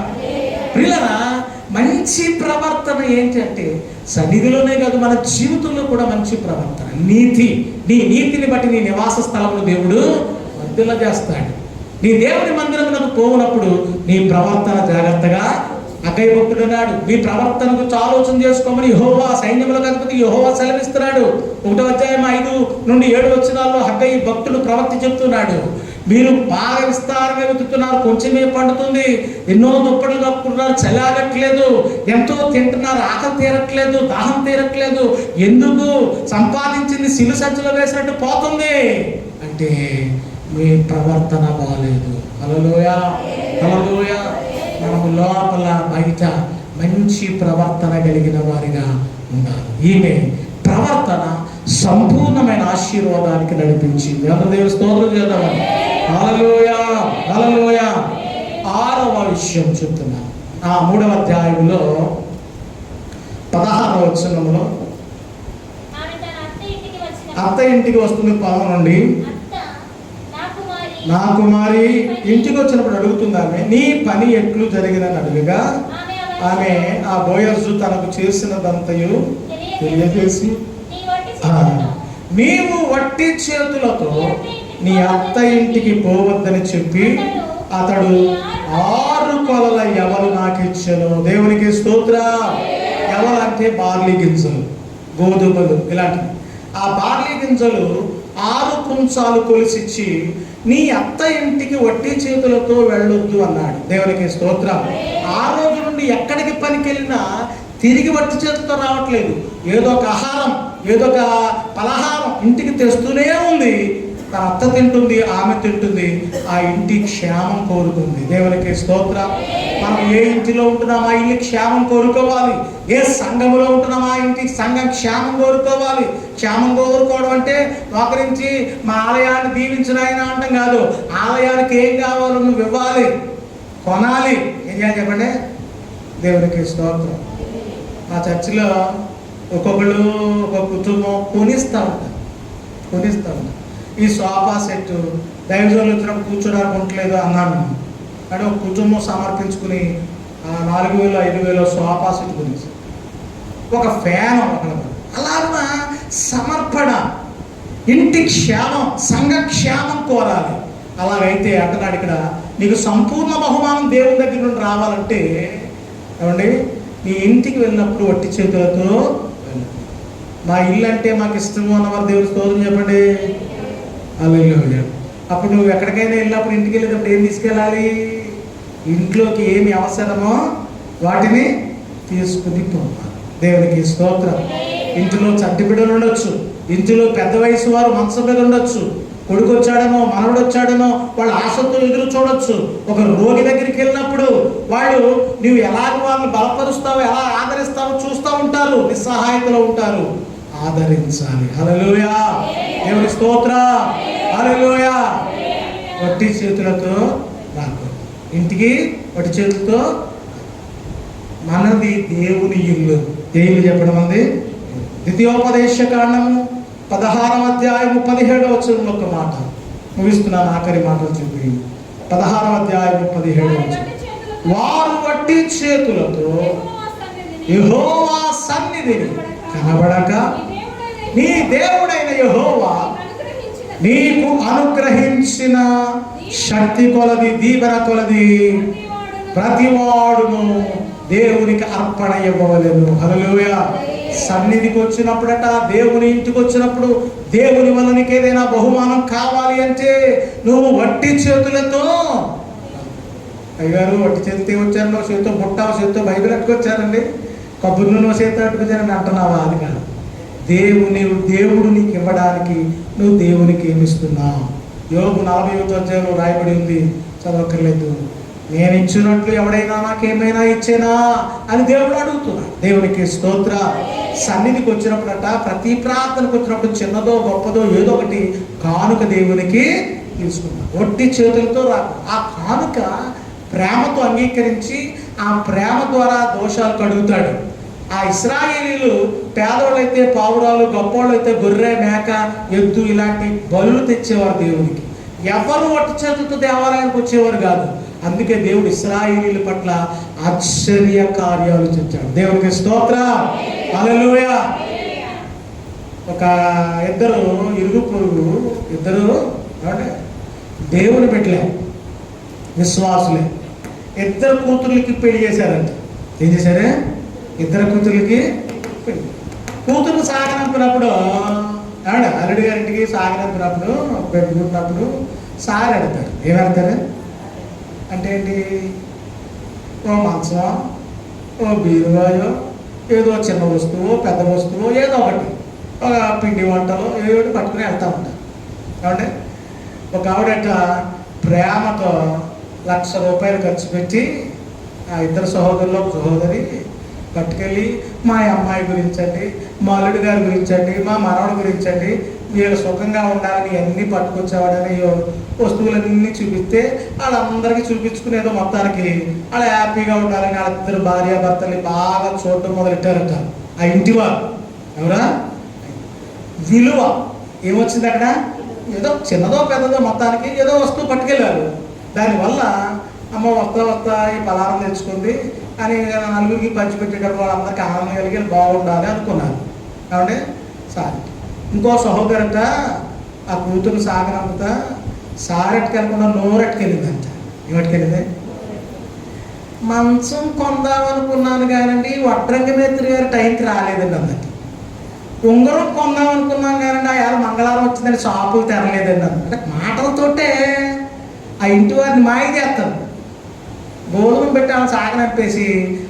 ప్రియులారా, మంచి ప్రవర్తన ఏంటంటే సన్నిధిలోనే కాదు, మన జీవితంలో కూడా మంచి ప్రవర్తన. నీతి, నీ నీతిని బట్టి నీ నివాస స్థలంలో దేవుడు వర్ధిల్ల చేస్తాడు. నీ దేవుని మందిరమునకు పోవునప్పుడు నీ ప్రవర్తన జాగ్రత్తగా. అక్కయ్య భక్తుడు అన్నాడు, మీ ప్రవర్తన గురించి ఆలోచన చేసుకోమని యెహోవా సైన్యములకు అధిపతి యెహోవా సెలవిస్తున్నాడు. 1వ అధ్యాయం 5 నుండి 7 వచనాల్లో హగ్గయి భక్తుడు ప్రవర్తి చెప్తున్నాడు. మీరు బాగా విస్తారంగా వెతుకుతున్నారు, కొంచెమే పండుతుంది. ఎన్నో దుప్పట్లు కప్పుకున్నారు, చలి ఆగట్లేదు. ఎంతో తింటున్నారు, ఆకలి తీరట్లేదు, దాహం తీరట్లేదు. ఎందుకు? సంపాదించింది సిలు సంచులో వేసినట్టు పోతుంది అంటే మీ ప్రవర్తన బాగాలేదు. హల్లెలూయా, హల్లెలూయా. మనము లోపల బయట మంచి ప్రవర్తన కలిగిన వారిగా ఉండాలి. ఈమె ప్రవర్తన సంపూర్ణమైన ఆశీర్వాదానికి నడిపించింది. అందరూ దేవుని స్తోత్రం చేద్దామని. హల్లెలూయా, హల్లెలూయా. 6వ విషయం చెప్తున్నాను. 3వ అధ్యాయంలో 16వ వచనంలో అత్త ఇంటికి వస్తుంది పొలం నుండి. నా కుమారి ఇంటికి వచ్చినప్పుడు అడుగుతుంది ఆమె, నీ పని ఎట్లు జరిగినని అడుగుగా ఆమె ఆ బోయజు తనకు చేసినదంతయు తెలియజేసి, నీవు వట్టి చేతులతో నీ అత్త ఇంటికి పోవద్దని చెప్పి అతడు 6 కొలల ఎవరు నాకు ఇచ్చాను. దేవునికి స్తోత్రం. ఎవరు అంటే బార్లీ గింజలు, గోధుమలు ఇలాంటివి. ఆ బార్లీ గింజలు 6 కుంచాలు కొలిసిచ్చి నీ అత్త ఇంటికి వట్టి చేతులతో వెళ్ళొద్దు అన్నాడు. దేవునికి స్తోత్రం. ఆ రోజు నుండి ఎక్కడికి పనికి వెళ్ళినా తిరిగి వట్టి చేతులతో రావట్లేదు. ఏదో ఒక ఆహారం, ఏదో ఒక పలహారం ఇంటికి తెస్తూనే ఉంది. తన అత్త తింటుంది, ఆమె తింటుంది, ఆ ఇంటి క్షేమం కోరుతుంది. దేవునికి స్తోత్రం. మనం ఏ ఇంటిలో ఉంటున్నాం ఆ ఇల్లు క్షేమం కోరుకోవాలి. ఏ సంఘములో ఉంటున్నాం ఆ ఇంటికి సంఘం క్షేమం కోరుకోవాలి. క్షేమం కోరుకోవడం అంటే ఒకరించి మా ఆలయాన్ని దీవించిన ఆయన అంటాం కాదు. ఆలయానికి ఏం కావాలో నువ్వు ఇవ్వాలి, కొనాలి. ఏం చేయాలి చెప్పండి? దేవునికి స్తోత్రం. మా చర్చిలో ఒక్కొక్కళ్ళు ఒక్కొక్క కుటుంబం కొనిస్తూ ఉంటారు. ఈ సోఫా సెట్ దైవజనులు వచ్చినప్పుడు కూర్చోడానికి ఉండలేదు అన్నాను. కానీ ఒక కుటుంబం సమర్పించుకుని 4,000 5,000 సోఫా సెట్ గురించి ఒక ఫ్యాన్ అలాగా సమర్పణ. ఇంటి క్షేమం, సంఘ క్షేమం కోరాలి. అలాగైతే అంటున్నాడు ఇక్కడ, నీకు సంపూర్ణ బహుమానం దేవుని దగ్గర నుండి రావాలంటే ఏమండి, నీ ఇంటికి వెళ్ళినప్పుడు వట్టి చేతులతో మా ఇల్లు అంటే మాకు ఇష్టము అన్నవారు దేవుని స్తోత్రం చెప్పండి. హల్లెలూయా. అప్పుడు నువ్వు ఎక్కడికైనా వెళ్ళినప్పుడు ఇంటికి వెళ్ళేటప్పుడు ఏం తీసుకెళ్ళాలి? ఇంట్లోకి ఏమి అవసరమో వాటిని తీసుకుని పోవాలి. దేవునికి స్తోత్రం. ఇంటిలో చంటి బిడ్డలు ఉండొచ్చు, ఇంటిలో పెద్ద వయసు వారు మనసు మీద ఉండొచ్చు, కొడుకు వచ్చాడనో మనవడు వచ్చాడనో వాళ్ళు ఆసక్తులు ఎదురు చూడొచ్చు. ఒక రోగి దగ్గరికి వెళ్ళినప్పుడు వాళ్ళు నువ్వు ఎలాగ వాళ్ళని బలపరుస్తావో, ఎలా ఆదరిస్తావో చూస్తూ ఉంటారు, నిస్సహాయతలో ఉంటారు. ఆదరించాలి. హల్లెలూయా, దేవుని స్తోత్రం. హల్లెలూయా. వట్టి చేతులతో రాకు ఇంటికి, వట్టి చేతులతో. మనది దేవుని ఇల్లు. దేవుని చెప్పడం అంది ద్వితీయోపదేశ కాండము 16వ అధ్యాయము 17వ వచనంలో ఒక మాట ముగిస్తున్నాను. ఆఖరి మాటలు చెప్పి 16వ అధ్యాయము 17వ వచనం, వారు వట్టి చేతులతో యెహోవా సన్నిధిని కనబడక నీ దేవుడైన యెహోవా నీకు అనుగ్రహించిన శక్తి కొలది, దీవెన కొలది ప్రతివాడును దేవునికి అర్పణ ఇవ్వవలెను. హల్లెలూయా. సన్నిధికి వచ్చినప్పుడట, దేవుని ఇంటికి వచ్చినప్పుడు దేవుని వల్ల నీకు ఏదైనా బహుమానం కావాలి అంటే నువ్వు వట్టి చేతులతో. అయ్యగారు వట్టి చేతితో వచ్చాను, చేతితో బుట్ట, చేతితో బైబిల్ అట్టుకొచ్చారండి, కొబ్బరి నూనె చేతితో అట్టుకొచ్చారని అంటున్నావా? అది కాదు. దేవుడు నీకు ఇవ్వడానికి నువ్వు దేవునికి ఏమిస్తున్నావు? యోబు 41వ అధ్యాయంలో రాయబడి ఉంది, చదవక్కర్లేదు. నేను ఇచ్చినట్లు ఎవడైనా నాకేమైనా ఇచ్చేనా అని దేవుడు అడుగుతున్నాడు. దేవునికి స్తోత్ర. సన్నిధికి వచ్చినప్పుడట, ప్రతి ప్రార్థనకు వచ్చినప్పుడు చిన్నదో గొప్పదో ఏదో ఒకటి కానుక దేవునికి తీసుకున్నాడు. ఒట్టి చేతులతో రాకు. ఆ కానుక ప్రేమతో అంగీకరించి ఆ ప్రేమ ద్వారా దోషాలు కడుగుతాడు. ఆ ఇశ్రాయేలీలు పేదవాళ్ళైతే పావురాలు, గొప్పవాళ్ళు అయితే గొర్రె, మేక, ఎద్దు ఇలాంటి బలులు తెచ్చేవారు దేవునికి. ఎవరు ఒట్టి చేతులతో దేవాలయానికి వచ్చేవారు కాదు. అందుకే దేవుడు ఇశ్రాయేలీల పట్ల ఆశ్చర్య కార్యాలు చేశాడు. దేవునికి స్తోత్రం. హల్లెలూయా. ఒక ఇద్దరు ఇరుగు పొరుగు, ఇద్దరు దేవుని బిడ్డలే, విశ్వాసులే, ఇద్దరు కూతుర్లకి పెళ్లి చేశారంట. ఏం చేశారే? ఇద్దరు కూతుర్లకి పెళ్లి. కూతురు సాగనంపినప్పుడు అల్లుడి గారింటికి సాగనంపినప్పుడు పెట్టుకున్నప్పుడు సార్ అడతారు. ఏమడతారు అంటే ఏంటి? ఓ మంచం, ఓ బీరువాయో, ఏదో చిన్న వస్తువు, పెద్ద వస్తువు, ఏదో ఒకటి, ఒక పిండి వంటలు ఏదో పట్టుకుని వెళ్తూ ఉంటారు. కాబట్టి ఒక ఆవిడట ప్రేమతో ₹1,00,000 ఖర్చు పెట్టి ఆ ఇద్దరు సహోదరులు ఒక సహోదరి పట్టుకెళ్ళి మా అమ్మాయి గురించండి, మా అల్లుడి గారి గురించండి, మా మనవడి గురించండి, వీళ్ళు సుఖంగా ఉండాలని అన్నీ పట్టుకొచ్చేవాడని వస్తువులన్నీ చూపిస్తే వాళ్ళందరికీ చూపించుకునేదో మొత్తానికి వాళ్ళు హ్యాపీగా ఉండాలని వాళ్ళిద్దరు భార్యాభర్తల్ని బాగా చూడటం మొదలెట్టారట ఆ ఇంటి వారు. ఎవరా? విలువ ఏమొచ్చింది అక్కడ? ఏదో చిన్నదో పెద్దదో మొత్తానికి ఏదో వస్తువు పట్టుకెళ్ళారు. దానివల్ల అమ్మ వస్తా ఈ పలారం తెచ్చుకుంది అని నలుగురికి పంచిపెట్టేటప్పుడు వాళ్ళందరికీ ఆనందం కలిగి బాగుండాలి అనుకున్నారు. కాబట్టి సార్ ఇంకో సహోదరంట ఆ కూతురు సాగనంత సారెట్టుకెళ్ళకుండా నోరెట్టుకెళ్ళిందంట. ఏమట్టుకెళ్ళింది? మంచం కొందామనుకున్నాను కానండి వడ్రంగమేత్రి గారి టైంకి రాలేదండి అందరికి. ఉంగరం కొందామనుకున్నాను కానండి ఆ ఏళ్ళ మంగళవారం వచ్చిందని షాపులు తెరలేదండి అంటే మాటలతోటే ఆ ఇంటి వారిని మాయ చేస్తారు. భోజనం పెట్టి వాళ్ళని సాగనంపేసి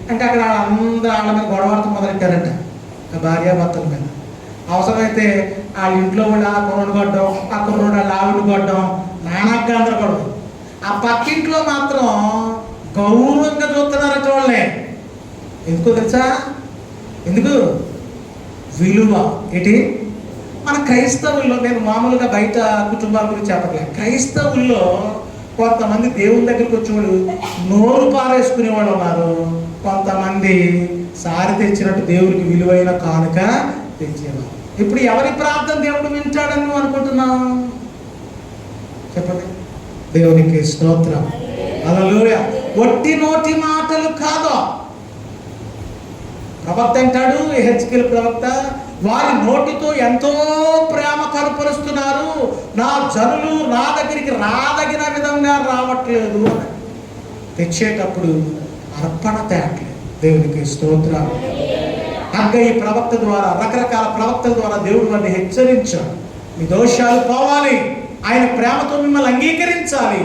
అంటే అక్కడ వాళ్ళందరూ వాళ్ళ మీద గొడవడతం మొదలెట్టారంట ఆ భార్యాభర్తల మీద. అవసరమైతే వాళ్ళ ఇంట్లో కూడా ఆ కుర్రోడు కొట్టడం, ఆ కుర్రోడు వాళ్ళ ఆవిడ కొట్టడం, నానాక అందరూ కొడడం. ఆ పక్కింట్లో మాత్రం గౌరవంగా చూస్తున్నారట వాళ్ళే. ఎందుకో తెలుసా? ఎందుకు? విలువ. ఏంటి? మన క్రైస్తవుల్లో, నేను మామూలుగా బయట కుటుంబాల గురించి చెప్పట్లేదు, క్రైస్తవుల్లో కొంతమంది దేవుని దగ్గరికి వచ్చేవాళ్ళు నోరు పారేసుకునే వాళ్ళు ఉన్నారు. కొంతమంది సారి తెచ్చినట్టు దేవుడికి విలువైన కానుక తెచ్చేవారు. ఇప్పుడు ఎవరి ప్రార్థన దేవుడు వింటాడని నువ్వు అనుకుంటున్నావు? చెప్పండి. దేవునికి స్తోత్రం. హల్లెలూయా. ఒట్టి నోటి మాటలు కాదు. ప్రవక్త అంటాడు, హెచ్కేల్ ప్రవక్త, వారి నోటితో ఎంతో ప్రేమ కనపరుస్తున్నారు, నా జనులు నా దగ్గరికి రాదగిన విధంగా రావట్లేదు అని. తెచ్చేటప్పుడు అర్పణ తేట్లేదు. దేవునికి స్తోత్రం. ఈ ప్రవక్త ద్వారా, రకరకాల ప్రవక్తల ద్వారా దేవుడు వారిని హెచ్చరించాడు. మీ దోషాలు పోవాలి, ఆయన ప్రేమతో మిమ్మల్ని అంగీకరించాలి,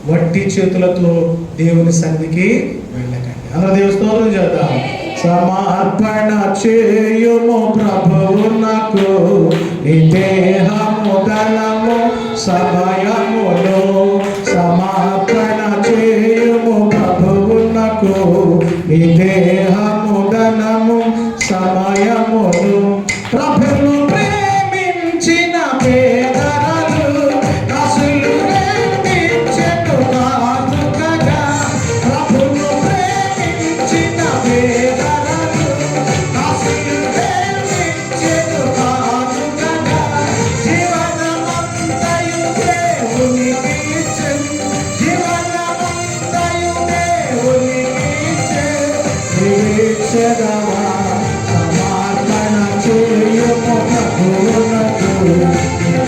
వడ్డీ చేతులతో దేవుని సన్నిధికి వెళ్ళకండి. అందరూ దేవుని స్తోత్రం చేద్దాం. సమర్పణ చేయుము ప్రభువునకు నీ దేహము ధనము సమయములో. సమర్పణ చేయుము ప్రభువునకు నీ దేహము ధనము సమయములు. ప్రభువును ప్రేమించిన పేదలు అసలు ప్రేమించెను కానుకగా. ప్రభువును ప్రేమించిన పేదలు అసలు ప్రేమించెను కానుకగా. జీవనమంతయు దేవునికి ఇచ్చెను, జీవనమంతయు దేవునికి ఇచ్చెను. వివేచగవా సమర్పణ చేయుము ప్రభువునకు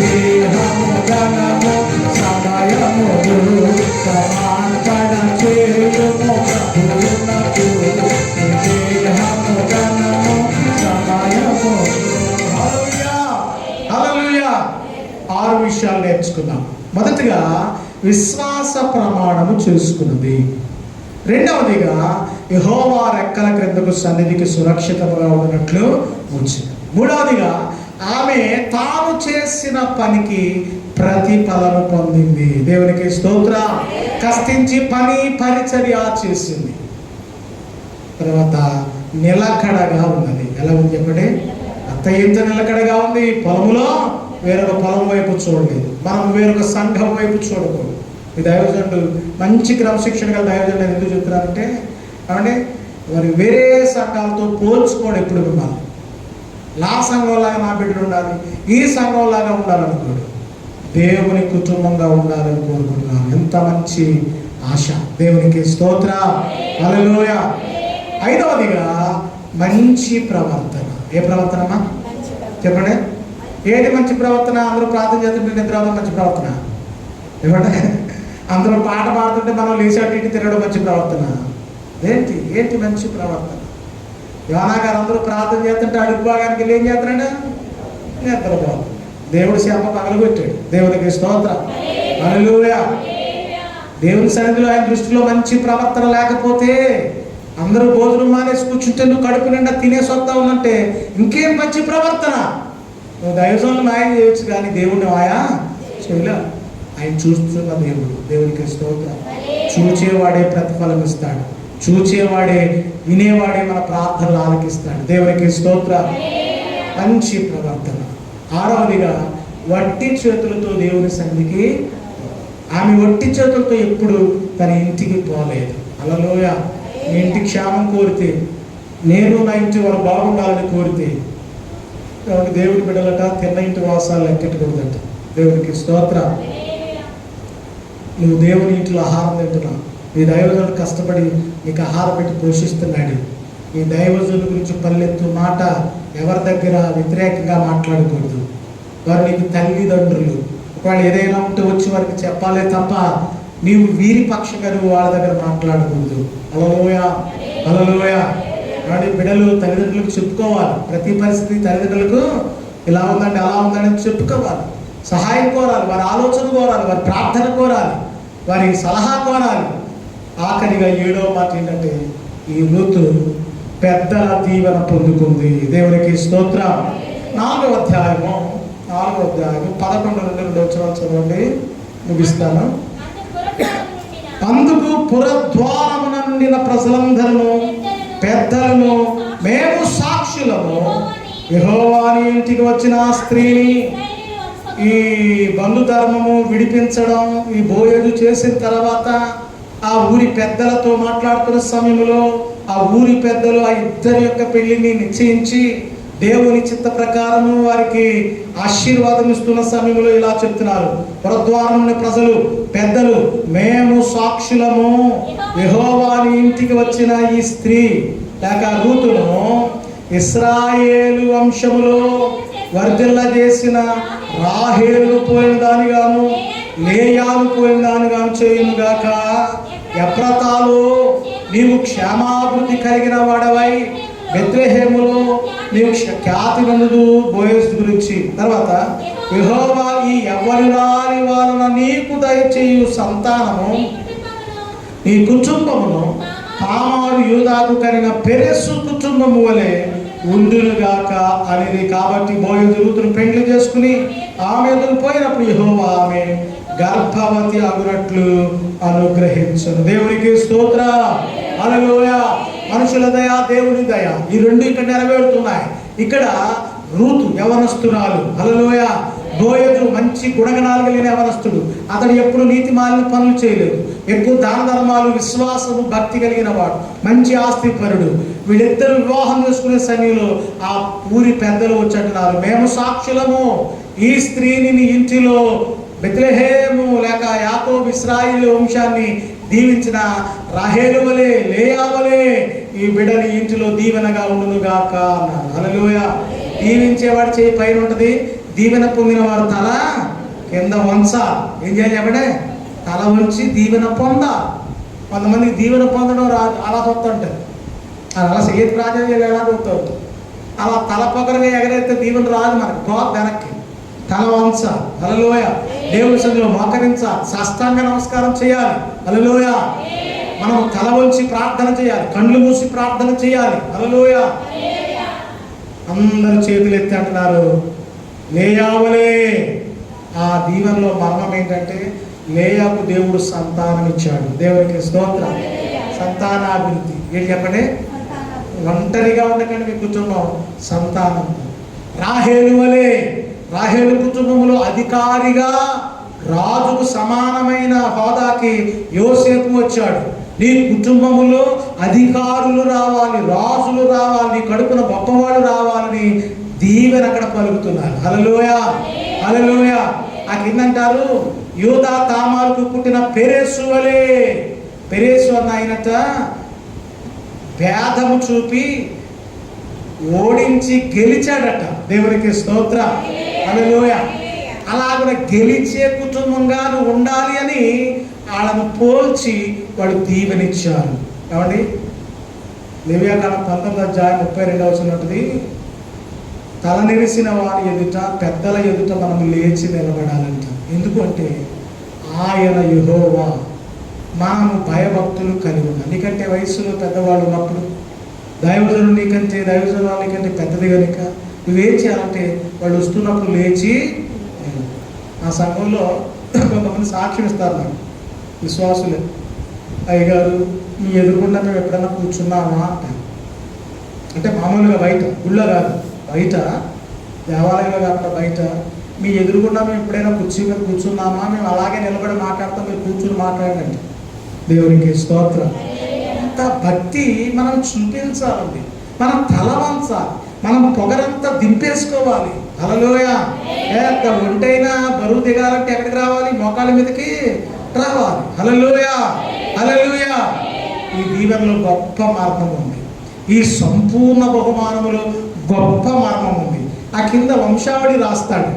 దేహము ధనము సమయములు. సమర్పణ చేయుము ప్రభువునకు దేహము ధనము సమయములు. హల్లెలూయా, హల్లెలూయా. 6 విషయాలు నేర్చుకున్నాం. మొదటిగా విశ్వాస ప్రమాణము చేసుకున్నది. రెండవదిగా యెహోవా రెక్కల క్రిందకు సన్నిధికి సురక్షితంగా ఉన్నట్లు ఉంచింది. మూడవదిగా ఆమె తాను చేసిన పనికి ప్రతిఫలము పొందింది. దేవునికి స్తోత్రం. కష్టించి పని పరిచర్య చేసింది. తర్వాత నిలకడగా ఉన్నది. ఎలా ఉంది చెప్పండి? అత్త ఎంత నిలకడగా ఉంది? పొలములో వేరొక పొలం వైపు చూడలేదు, మనం వేరొక సంఘం వైపు చూడకూడదు. ఈ దైవజనుడు మంచి క్రమశిక్షణ గల దైవజనుడు ఎందుకు చెప్తున్నారంటే, కాబట్టి మరి వేరే సంఘాలతో పోల్చుకోండి. ఎప్పుడు మిమ్మల్ని నా సంఘంలాగా నా బిడ్డలు ఉండాలి, ఈ సంఘంలాగా ఉండాలనుకోడు, దేవుని కుటుంబంగా ఉండాలని కోరుకుంటున్నాను. ఎంత మంచి ఆశ. దేవునికి స్తోత్రం. హల్లెలూయా. ఐదవదిగా మంచి ప్రవర్తన. ఏ ప్రవర్తనమా చెప్పండి? ఏది మంచి ప్రవర్తన? అందరూ ప్రార్థన చేస్తుంటే నిద్రపోవడం మంచి ప్రవర్తన? ఏమంటే అందరూ పాట పాడుతుంటే మనం లేచాటి ఇటు తిరగడం మంచి ప్రవర్తన? ఏంటి మంచి ప్రవర్తన? యోనా గారు అందరూ ప్రార్థన చేస్తుంటే అడుగు భాగానికి వెళ్ళి ఏం చేస్తారంటే నిద్రపోవాలి. దేవుడు శాప పగలగొట్టాడు. దేవునికి స్తోత్రం. హల్లెలూయా. దేవుని సన్నిధిలో ఆయన దృష్టిలో మంచి ప్రవర్తన లేకపోతే, అందరూ భోజనం మానేసి కూర్చుంటే నువ్వు కడుపు నిండా తినేసి వస్తా ఉన్నంటే ఇంకేం మంచి ప్రవర్తన. నువ్వు దైవజనులు మాయం చేయొచ్చు కానీ దేవుడిని మాయా చేయలే. ఆయన చూస్తున్న దేవుడు. దేవునికి స్తోత్రం. చూచేవాడే ప్రతిఫలం ఇస్తాడు, చూచేవాడే వినేవాడే మన ప్రార్థనలు ఆలకిస్తాడు. దేవునికి స్తోత్రం. మంచి ప్రవర్తన. ఆరవదిగా వట్టి చేతులతో దేవుని సన్నిధికి. ఆమె వట్టి చేతులతో ఎప్పుడు తన ఇంటికి పోలేదు. హల్లెలూయా. మీ ఇంటి క్షేమం కోరితే, నేను నా ఇంటి వారు బాగుండాలని కోరితే, కాబట్టి దేవుడి బిడ్డలట తిన్న ఇంటి వాసాలు లెక్కెట్టకూడదట. దేవునికి స్తోత్రం. నువ్వు దేవుని ఇంట్లో ఆహారం తింటున్నావు, నీ దైవజనుడు కష్టపడి నీకు ఆహారం పెట్టి పోషిస్తున్నాడు. ఈ దైవజనుల గురించి పల్లెత్తు మాట ఎవరి దగ్గర వ్యతిరేకంగా మాట్లాడకూడదు. వారు నీకు తల్లిదండ్రులు. ఒకవేళ ఏదైనా ఉంటే వచ్చి వారికి చెప్పాలే తప్ప నీవు వీరి పక్షంగా నువ్వు వాళ్ళ దగ్గర మాట్లాడకూడదు. హల్లెలూయా, హల్లెలూయా. కాబట్టి బిడ్డలు తల్లిదండ్రులకు చెప్పుకోవాలి. ప్రతి పరిస్థితి తల్లిదండ్రులకు ఇలా ఉందండి అలా ఉందని చెప్పుకోవాలి. సహాయం కోరాలి, వారి ఆలోచన కోరాలి, వారి ప్రార్థన కోరాలి, వారి సలహా కోరాలి. ఆఖరిగా 7వ మాట ఏంటంటే, ఈ రూతు పెద్దల దీవెన పొందుకుంది. దేవునికి స్తోత్రం. 4వ అధ్యాయము 11 నుండి 2 వచనాలు చదవండి, ముగిస్తాను. అందుకు పురద్వారమున నుండిన ప్రజలందరూ పెద్దలను మేము సాక్షులము, యెహోవాని ఇంటికి వచ్చిన స్త్రీని ఈ బంధుధర్మము విడిపించడం ఈ బోయజు చేసిన తర్వాత ఆ ఊరి పెద్దలతో మాట్లాడుతున్న సమయంలో ఆ ఊరి పెద్దలు ఆ ఇద్దరి యొక్క పెళ్లిని నిశ్చయించి దేవుని చిత్త ప్రకారము వారికి ఆశీర్వాదం ఇస్తున్న సమయంలో ఇలా చెప్తున్నారు. పురద్వారం ప్రజలు పెద్దలు మేము సాక్షులము, యెహోవాని ఇంటికి వచ్చిన ఈ స్త్రీ లేక రూతును ఇశ్రాయేలు వంశములో వర్ధిల్ల చేసిన రాహేలు పోయిన దానిగాను లేయాలు పోయిన దానిగాను చేయునుగాక. ఎఫ్రాతాలో నీవు క్షేమాభివృద్ధి కలిగిన వాడవై బెత్లెహేములో నీవు ఖ్యాతి నందు బోయస్ గురించి. తర్వాత యెహోవా ఈ యవ్వనురాలి వలన నీకు దయచేయు సంతానము నీ కుటుంబమును తామారు యూదాకు కలిగిన పెరెసు కుటుంబము వలె ఉండునుగాక అనేది. కాబట్టి బోయజు రూతును పెండ్లి చేసుకుని ఆమె ఎదురు పోయినప్పుడు యెహోవా ఆమె గర్భవతి అగునట్లు అనుగ్రహించును. దేవునికి స్తోత్రం. హల్లెలూయా. మనుషుల దయ, దేవుని దయ, ఈ రెండు ఇక్కడ నెరవేరుతున్నాయి. ఇక్కడ రూతు యవనస్తురాలు. హల్లెలూయా. బోయజు మంచి గుణగణాలు కలిగిన యవనస్తుడు. అతడు ఎప్పుడు నీతి మాలిన పనులు చేయలేదు. ఎక్కువ దాన ధర్మాలు, విశ్వాసము, భక్తి కలిగిన వాడు, మంచి ఆస్తిపరుడు. వీళ్ళిద్దరు వివాహం చేసుకునే సమయంలో ఆ ఊరి పెద్దలు వచ్చంటున్నారు, మేము సాక్షులము, ఈ స్త్రీని నీ ఇంటిలో బెత్లెహేము లేక యాకోబు ఇశ్రాయేలు వంశాన్ని దీవించిన రాహేలు వలె లేయా వలె ఈ బిడ్డని ఇంటిలో దీవెనగా ఉండునుగాక అన్నారు. హల్లెలూయా. దీవించేవాడు చేయి పైన ఉంటుంది, దీవెన పొందిన వారు తల కింద వంచాలి. ఏం చేయాలి చెప్పండి? తల వంచి దీవెన పొందాలి. కొంతమందికి దీవెన పొందడం రాదు, అలా చూస్తుంటారు. అలా సేతు రాజు ఎలా చూస్తారు, అలా తల పొగరగా ఎగరైతే దీవెన రాదు మనకు. గోడ వెనక్కి తల వంచాలి. హల్లెలూయా. దేవుని సన్నిధిలో మోకరించాలి, సాష్టాంగ నమస్కారం చేయాలి. హల్లెలూయా. మనం తల వంచి ప్రార్థన చేయాలి, కళ్ళు మూసి ప్రార్థన చేయాలి. హల్లెలూయా. అందరూ చేతులు ఎత్తి అంటున్నారు లేయావలే. ఆ దీవెనలో మర్మం ఏంటంటే లేయాకు దేవుడు సంతానం ఇచ్చాడు. దేవునికి స్తోత్రం. సంతానాభివృద్ధి ఏంటి చెప్పండి? ఒంటరిగా ఉండకండి మీ కుటుంబం, సంతానం. రాహేలు వలె, రాహేలు కుటుంబంలో అధికారిగా రాజుకు సమానమైన హోదాకి యోసేపు వచ్చాడు. నీ కుటుంబములో అధికారులు రావాలి, రాజులు రావాలి, నీ కడుపున గొప్పవాడు రావాలని దీవెన అక్కడ పలుకుతున్నారు. హల్లెలూయా, హల్లెలూయా. ఆ కిందంటారు యూదా తామారుకు పుట్టిన పెరెసు వలె. పెరెసు అన్న ఆయనట భేదము చూపి ఓడించి గెలిచాడట. దేవునికి స్తోత్రం. హల్లెలూయా. అలాగ గెలిచే కుటుంబంగా నువ్వు ఉండాలి అని వాళ్ళను పోల్చి వాడు దీవెనిచ్చారు. కాబట్టి లేవియాకాండం 19వ అధ్యాయం 32వ వచనం ఉంటుంది, తల నెరిసిన వారి ఎదుట, పెద్దల ఎదుట మనం లేచి నిలబడాలంట. ఎందుకంటే ఆయన యెహోవా. మనము భయభక్తులు కలిగి ఉన్నాం. నీకంటే వయసులో పెద్దవాళ్ళు ఉన్నప్పుడు దైవజనుడు నీకంటే పెద్దది కనుక నువ్వేం చేయాలంటే వాళ్ళు వస్తున్నప్పుడు లేచి, ఆ సంఘంలో కొంతమంది సాక్ష్యం ఇస్తారు నాకు, విశ్వాసులే, అయ్యగారు మీ ఎదురుకుండా మేము ఎప్పుడైనా కూర్చున్నామా అంటారు. అంటే మామూలుగా బయట, గుళ్ళో కాదు, బయట దేవాలయంలో కాకుండా బయట మీ ఎదురుగుండా మేము ఎప్పుడైనా కుర్చీ మీద కూర్చున్నామా, మేము అలాగే నిలబడి మాట్లాడతాం, మీరు కూర్చుని మాట్లాడండి. దేవునికి స్తోత్రం. అంత భక్తి మనం చూపించాలండి, మనం తల వంచాలి, మనం పొగరంతా దింపేసుకోవాలి. హల్లెలూయా. ఎంత ఒంటైనా బరువు దిగాలంటే ఎక్కడికి రావాలి? మోకాళ్ళ మీదకి రావాలి. హల్లెలూయా, హల్లెలూయా. ఈ దీవెనలో గొప్ప మార్గం ఉంది, ఈ సంపూర్ణ బహుమానములో గొప్ప మార్గం ఉంది. ఆ కింద వంశావళి రాస్తాడు.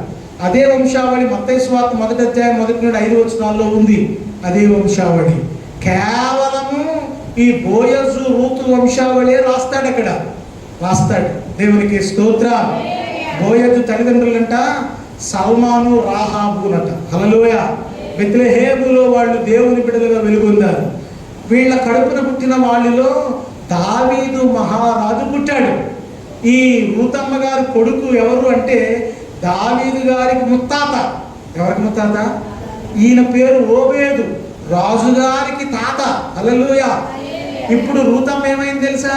అదే వంశావళి మత్తయి సువార్త 1వ అధ్యాయం 1-5 వచనాల్లో ఉంది. అదే వంశావళి కేవలము ఈ బోయజు రూతు వంశావళి రాస్తాడు, అక్కడ రాస్తాడు. దేవునికి స్తోత్రం. బోయజు తల్లిదండ్రులంట సల్మాను రాహాబునట. హల్లెలూయా. బెత్లెహేములో వాళ్ళు దేవుని బిడ్డలుగా వెలుగొందారు. వీళ్ళ కడుపున పుట్టిన వాళ్ళలో దావీదు మహారాజు పుట్టాడు. ఈ రూతమ్మ గారి కొడుకు ఎవరు అంటే దావీదు గారికి ముత్తాత. ఎవరికి ముత్తాత? ఈయన పేరు ఓబేదు, రాజుగారికి తాత. హల్లెలూయా. ఇప్పుడు రూతమ్మ ఏమైంది తెలుసా?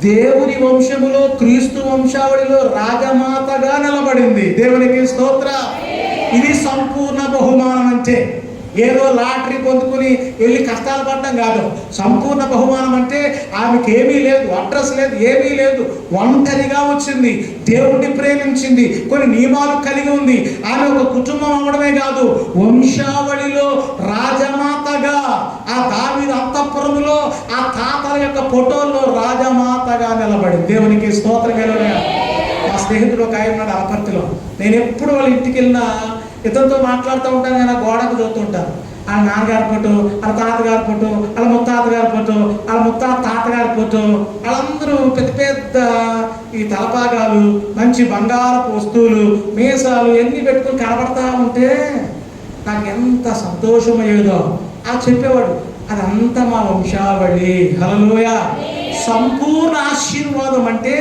దేవుని వంశములో, క్రీస్తు వంశావళిలో రాజమాతగా నిలబడింది. దేవునికి స్తోత్రం. ఇది సంపూర్ణ బహుమానం. అంటే ఏదో లాటరీ పొందుకుని వెళ్ళి కష్టాలు పడడం కాదు. సంపూర్ణ బహుమానం అంటే ఆమెకి ఏమీ లేదు, అడ్రస్ లేదు, ఏమీ లేదు, ఒంటరిగా వచ్చింది, దేవుడిని ప్రేమించింది, కొన్ని నియమాలు కలిగి ఉంది. ఆమె ఒక కుటుంబం అవ్వడమే కాదు, వంశావళిలో రాజమాతగా, ఆ దావీదు అంతఃపురములో ఆ తాతల యొక్క ఫోటోల్లో రాజమాతగా నిలబడింది. దేవునికి స్తోత్రం కలుగును. మా స్నేహితుడు ఒక ఆయన ఉన్నాడు అనపర్తిలో. నేను ఎప్పుడు వాళ్ళ ఇంటికి వెళ్ళినా ఇతరులతో మాట్లాడుతూ ఉంటాను, నేను గోడకు చదువుతుంటాను. వాళ్ళ నాన్నగారి ఫోటో, వాళ్ళ తాతగారి ఫోటో, వాళ్ళ ముత్తాతగారి ఫోటో, వాళ్ళ తాతగారి ఫోటో, వాళ్ళందరూ పెద్ద పెద్ద ఈ తలపాగాలు, మంచి బంగారపు వస్తువులు, మీసాలు ఎన్ని పెట్టుకుని కనబడతా ఉంటే నాకు ఎంత సంతోషమయ్యేదో. ఆ చెప్పేవాడు, అదంతా మా వంశావళి. హల్లెలూయా. సంపూర్ణ ఆశీర్వాదం అంటే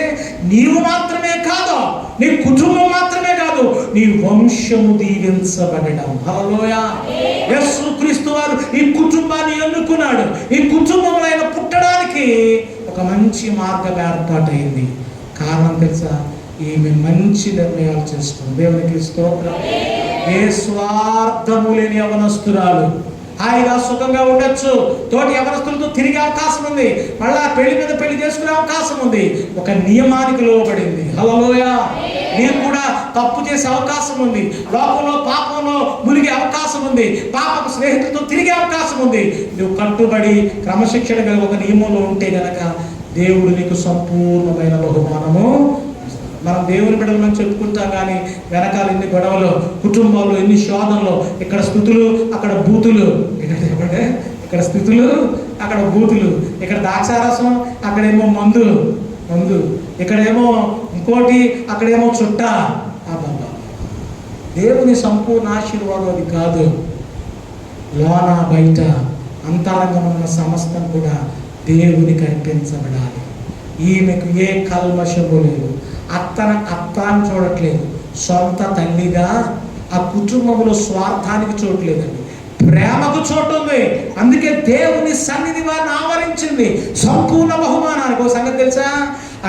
నీవు మాత్రమే కాదు, నీ కుటుంబం మాత్రమే కాదు, నీ వంశము దీవించబడడం. హల్లెలూయా. యేసుక్రీస్తు వారు ఈ కుటుంబాన్ని ఎన్నుకున్నాడు. ఈ కుటుంబంలో ఆయన పుట్టడానికి ఒక మంచి మార్గం ఏర్పాటైంది. కారణం తెలుసా? ఈమె మంచి నిర్ణయాలు చేసుకుంది. దేవునికి స్తోత్రం. ఏ స్వార్థము లేని యవనస్తురాలు హాయిగా సుఖంగా ఉండొచ్చు. తోటి యవనస్తులతో తిరిగే అవకాశం ఉంది, మళ్ళా పెళ్లి మీద పెళ్లి చేసుకునే అవకాశం ఉంది. ఒక నియమానికి లోబడింది. హల్లెలూయా. నీకు కూడా తప్పు చేసే అవకాశం ఉంది, లోకంలో పాపంలో మునిగే అవకాశం ఉంది, పాపపు స్నేహితులతో తిరిగే అవకాశం ఉంది. నువ్వు కట్టుబడి క్రమశిక్షణ కలిగి ఒక నియమంలో ఉంటే గనక దేవుడు నీకు సంపూర్ణమైన బహుమానము. మనం దేవుని బిడ్డలను చెప్పుకుంటాం, కానీ వెనకాల ఎన్ని గొడవలు, కుటుంబాల్లో ఎన్ని శోధనలు, ఇక్కడ స్థుతులు అక్కడ బూతులు. ఇక్కడ స్థుతులు అక్కడ బూతులు, ఇక్కడ ద్రాక్షారసం అక్కడేమో మందు, ఇక్కడేమో ఇంకోటి, అక్కడేమో చుట్ట. బాబా, దేవుని సంపూర్ణ ఆశీర్వాదం అది కాదు. లోన బయట అంతరంగం ఉన్న సమస్తం కూడా దేవునికి అర్పించబడాలి. ఈమెకు ఏ కల్మషము లేదు. అత్త అని చూడట్లేదు, సొంత తల్లిగా ఆ కుటుంబంలో స్వార్థానికి చోట్లేదండి, ప్రేమకు చోటు ఉంది. అందుకే దేవుని సన్నిధి వారిని ఆవరించింది సంపూర్ణ బహుమానానికి. ఒక సంగతి తెలుసా?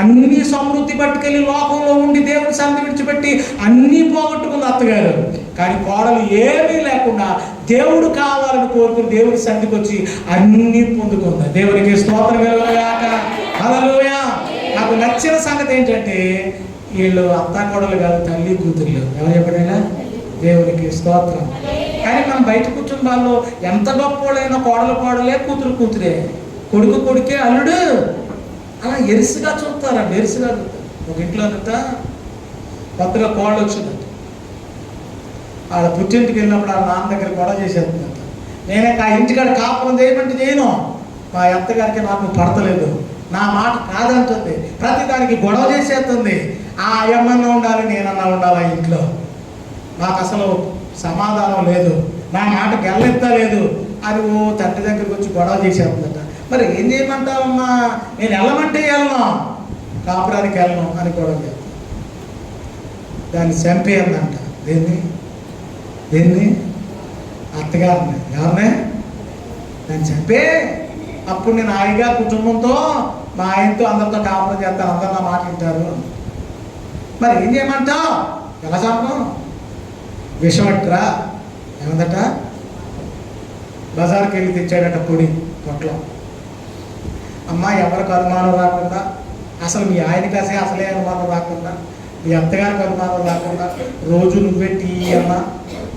అన్ని సమృద్ధి పట్టుకెళ్ళి లోకంలో ఉండి దేవుని సన్నిధి విడిచిపెట్టి అన్నీ పోగొట్టుకుంది అత్తగారు. కానీ కోడలు ఏమీ లేకుండా దేవుడు కావాలని కోరుకుని దేవుని సన్నిధికి వచ్చి అన్నీ పొందుకుంది. దేవునికి స్తోత్రం కలుగుగాక. హల్లెలూయా. నాకు నచ్చిన సంగతి ఏంటంటే వీళ్ళు అత్తా కోడలు కాదు, తల్లి కూతుర్లు. ఎవరు చెప్పడైనా? దేవునికి స్తోత్రం. కానీ మనం బయట కుటుంబాల్లో ఎంత గొప్పవాళ్ళైనా కోడలే, కూతురే, కొడుకు కొడుకే, అల్లుడు అలా ఎరుసుగా చూస్తారండి. ఎరుసుగా చూస్తారు. ఒక ఇంట్లోనంట కొత్తగా కోడలు వచ్చిందంట. వాళ్ళ పుట్టింటికి వెళ్ళినప్పుడు వాళ్ళ నాన్న దగ్గర గొడవ చేసేస్తుందంట. నేనే ఆ ఇంటికాడ కాపురం చేయమంటే చేయను, మా అత్తగారికి నాకు పడతలేదు, నా మాట కాదంటుంది, ప్రతిదానికి గొడవ చేసేస్తుంది. ఆ అమ్మన్నా ఉండాలి, నేనన్నా ఉండాలి. ఆ ఇంట్లో నాకు అసలు సమాధానం లేదు. నా మాట గెల్లెత్తలేదు అని ఓ తండ్రి దగ్గరికి వచ్చి గొడవ చేసేస్తుందట. మరి ఏం చేయమంటావమ్మా, నేను వెళ్ళమంటే వెళ్ళను, కాపురానికి వెళ్ళను అని గొడవ చేస్తాను. దాన్ని చంపేయందంట. దేన్ని అత్తగారిని, ఎవరినే దాన్ని చంపే. అప్పుడు నేను హాయిగా కుటుంబంతో మా ఆయనతో అందరితో కాపురం చేస్తాను, అందరు నా మాట వింటారు. మరి ఏం చేయమంటావు, ఎలా చంపం, విషమట్రా ఏమందట, బజార్కి వెళ్ళి తెచ్చాడట పొడి పొట్లం. అమ్మ ఎవరికి అనుమానం రాకుండా, అసలు మీ ఆయనకి అసలే అనుమానం రాకుండా, మీ అత్తగారికి అనుమానం రాకుండా రోజు నువ్వే టీ అమ్మా,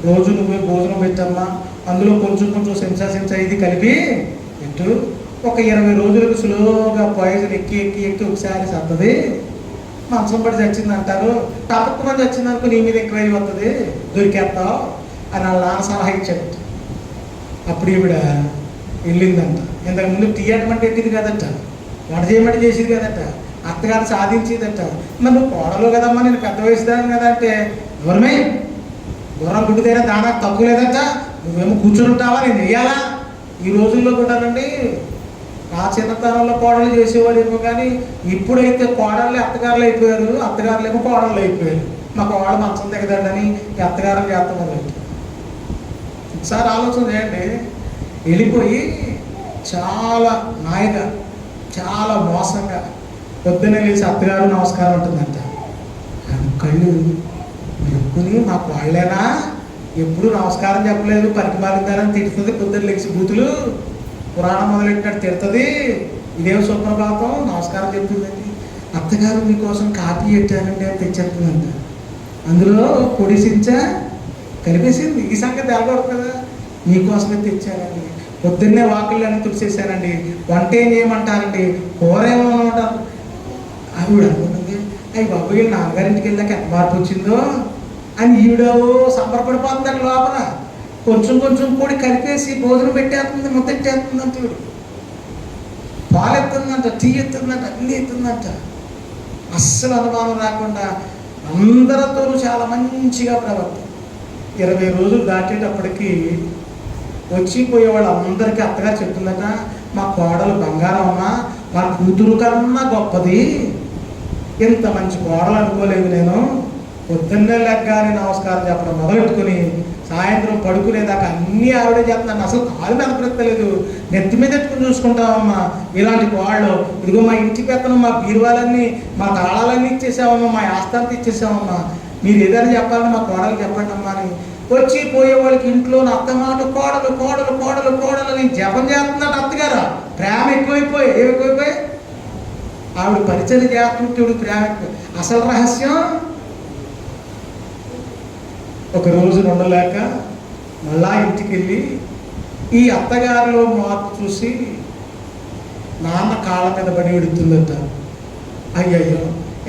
రోజు నువ్వే భోజనం పెట్టమ్మా, అందులో కొంచెం చెంచా ఇది కలిపి పెట్టు. ఒక 20 రోజులకు స్లోగా పాయిజన్ ఎక్కి ఒకసారి సత్తది, మంచం పడి చచ్చింది అంటారు, తప్పకు మంది వచ్చిందనుకో నీ మీద ఎక్కువ వస్తుంది, దొరికేస్తావు అని వాళ్ళ నాన్న సలహా ఇచ్చాడు. అప్పుడు ఈవిడ వెళ్ళిందంట. ఇంతకుముందు టీ అటమంటే ఎట్టింది కదట, వంట చేయమంటే చేసేది కదట, అత్తగారు సాధించేదట. మరి నువ్వు కోడలు కదమ్మా, నేను పెద్ద వయసుదాన్ని కదా అంటే, ఎవరమే గుర్రం గుడ్డిదైనా దానా తక్కువ లేదట, నువ్వేమో కూర్చుని ఉంటావా, నేను వెయ్యాలా. ఈ రోజుల్లో కూడానండి నా చిన్నతనంలో కోడలు చేసేవాడు ఏమో, కానీ ఇప్పుడైతే కోడళ్ళే అత్తగారులు అయిపోయారు, అత్తగారులేమో కోడళ్ళు అయిపోయారు. మా కోడలు మంచం దిగదండని ఈ అత్తగారులు చేస్తాం వాళ్ళు. ఒకసారి ఆలోచన చేయండి. వెళ్ళిపోయి చాలా మాయగా, చాలా మోసంగా పొద్దున్నే లేచి అత్తగారు నమస్కారం ఉంటుందంట. కళ్ళు మెరుక్కుని మా వాళ్ళేనా, ఎప్పుడు నమస్కారం చెప్పలేదు, పనికి మారిందారని తిడుతుంది. పొద్దున్న లేచి బూతులు పురాణం మొదలెట్టినట్టు తిడుతుంది. ఇదేం సుప్రభాతం, నమస్కారం చెప్తుందండి. అత్తగారు మీకోసం కాఫీ పెట్టానండి అని తెచ్చేస్తుందంట. అందులో పొడిసించా కలిపేసింది. ఈ సంగతి తెలగొడదు కదా, మీకోసమే తెచ్చానండి, పొద్దున్నే వాకిళ్ళని తుడిచేసానండి, వంట ఏం చేయమంటారండి, కూర ఏమన్నమాట. ఆవిడ అనుకుంటుంది, అయ్యి బాబు వీళ్ళు నాన్నగారింటికి వెళ్ళాక ఎంత మార్పు వచ్చిందో అని ఈవిడో సంబరపడిపోతుందండి. లోపల కొంచెం పొడి కలిపేసి భోజనం పెట్టేస్తుంది, ముద్దెట్టేస్తుందంట. ఈవిడ పాలు ఎత్తుందంట, టీ ఎత్తుందంట, అన్నీ ఎత్తుందంట. అస్సలు అనుమానం రాకుండా అందరితోనూ చాలా మంచిగా ప్రవర్తన. 20 రోజులు దాటేటప్పటికి వచ్చిపోయే వాళ్ళందరికీ అత్తగా చెప్తుందట, మా కోడలు బంగారం అమ్మా, మా కూతురు కన్నా గొప్పది, ఇంత మంచి కోడలు అనుకోలేదు నేను. పొద్దున్నే లెగ్గానే నమస్కారం చెప్పడం మొదలెట్టుకుని సాయంత్రం పడుకునేదాకా అన్నీ ఆవిడే చేస్తున్నాను, అసలు కాలు మెదపెత్తలేదు, నెత్తి మీద ఎట్టుకుని చూసుకుంటామమ్మా. ఇలాంటి కోళ్ళు, ఇదిగో మా ఇంటి పెత్తనం, మా బీరువాలన్నీ, మా తాళాలన్నీ ఇచ్చేసామమ్మా, మా ఆస్తాంతా ఇచ్చేసామమ్మా, మీరు ఏదైనా చెప్పాలని మా కోడలు చెప్పండి అమ్మా అని. వచ్చి పోయే వాళ్ళకి ఇంట్లో అత్త మాట కోడలు కోడలు కోడలు కోడలు అని జపం చేస్తున్నాడు అత్తగారు. ప్రేమ ఎక్కువైపోయి, ఏమైపోయి ఆవిడ పరిచయం చేస్తుంటే ప్రేమ ఎక్కువ. అసలు రహస్యం, ఒక రోజు ఉండలేక మళ్ళా ఇంటికి వెళ్ళి ఈ అత్తగారిలో మార్పు చూసి నాన్న కాళ్ళ మీద పడి విడుతుందట. అయ్యయ్యో,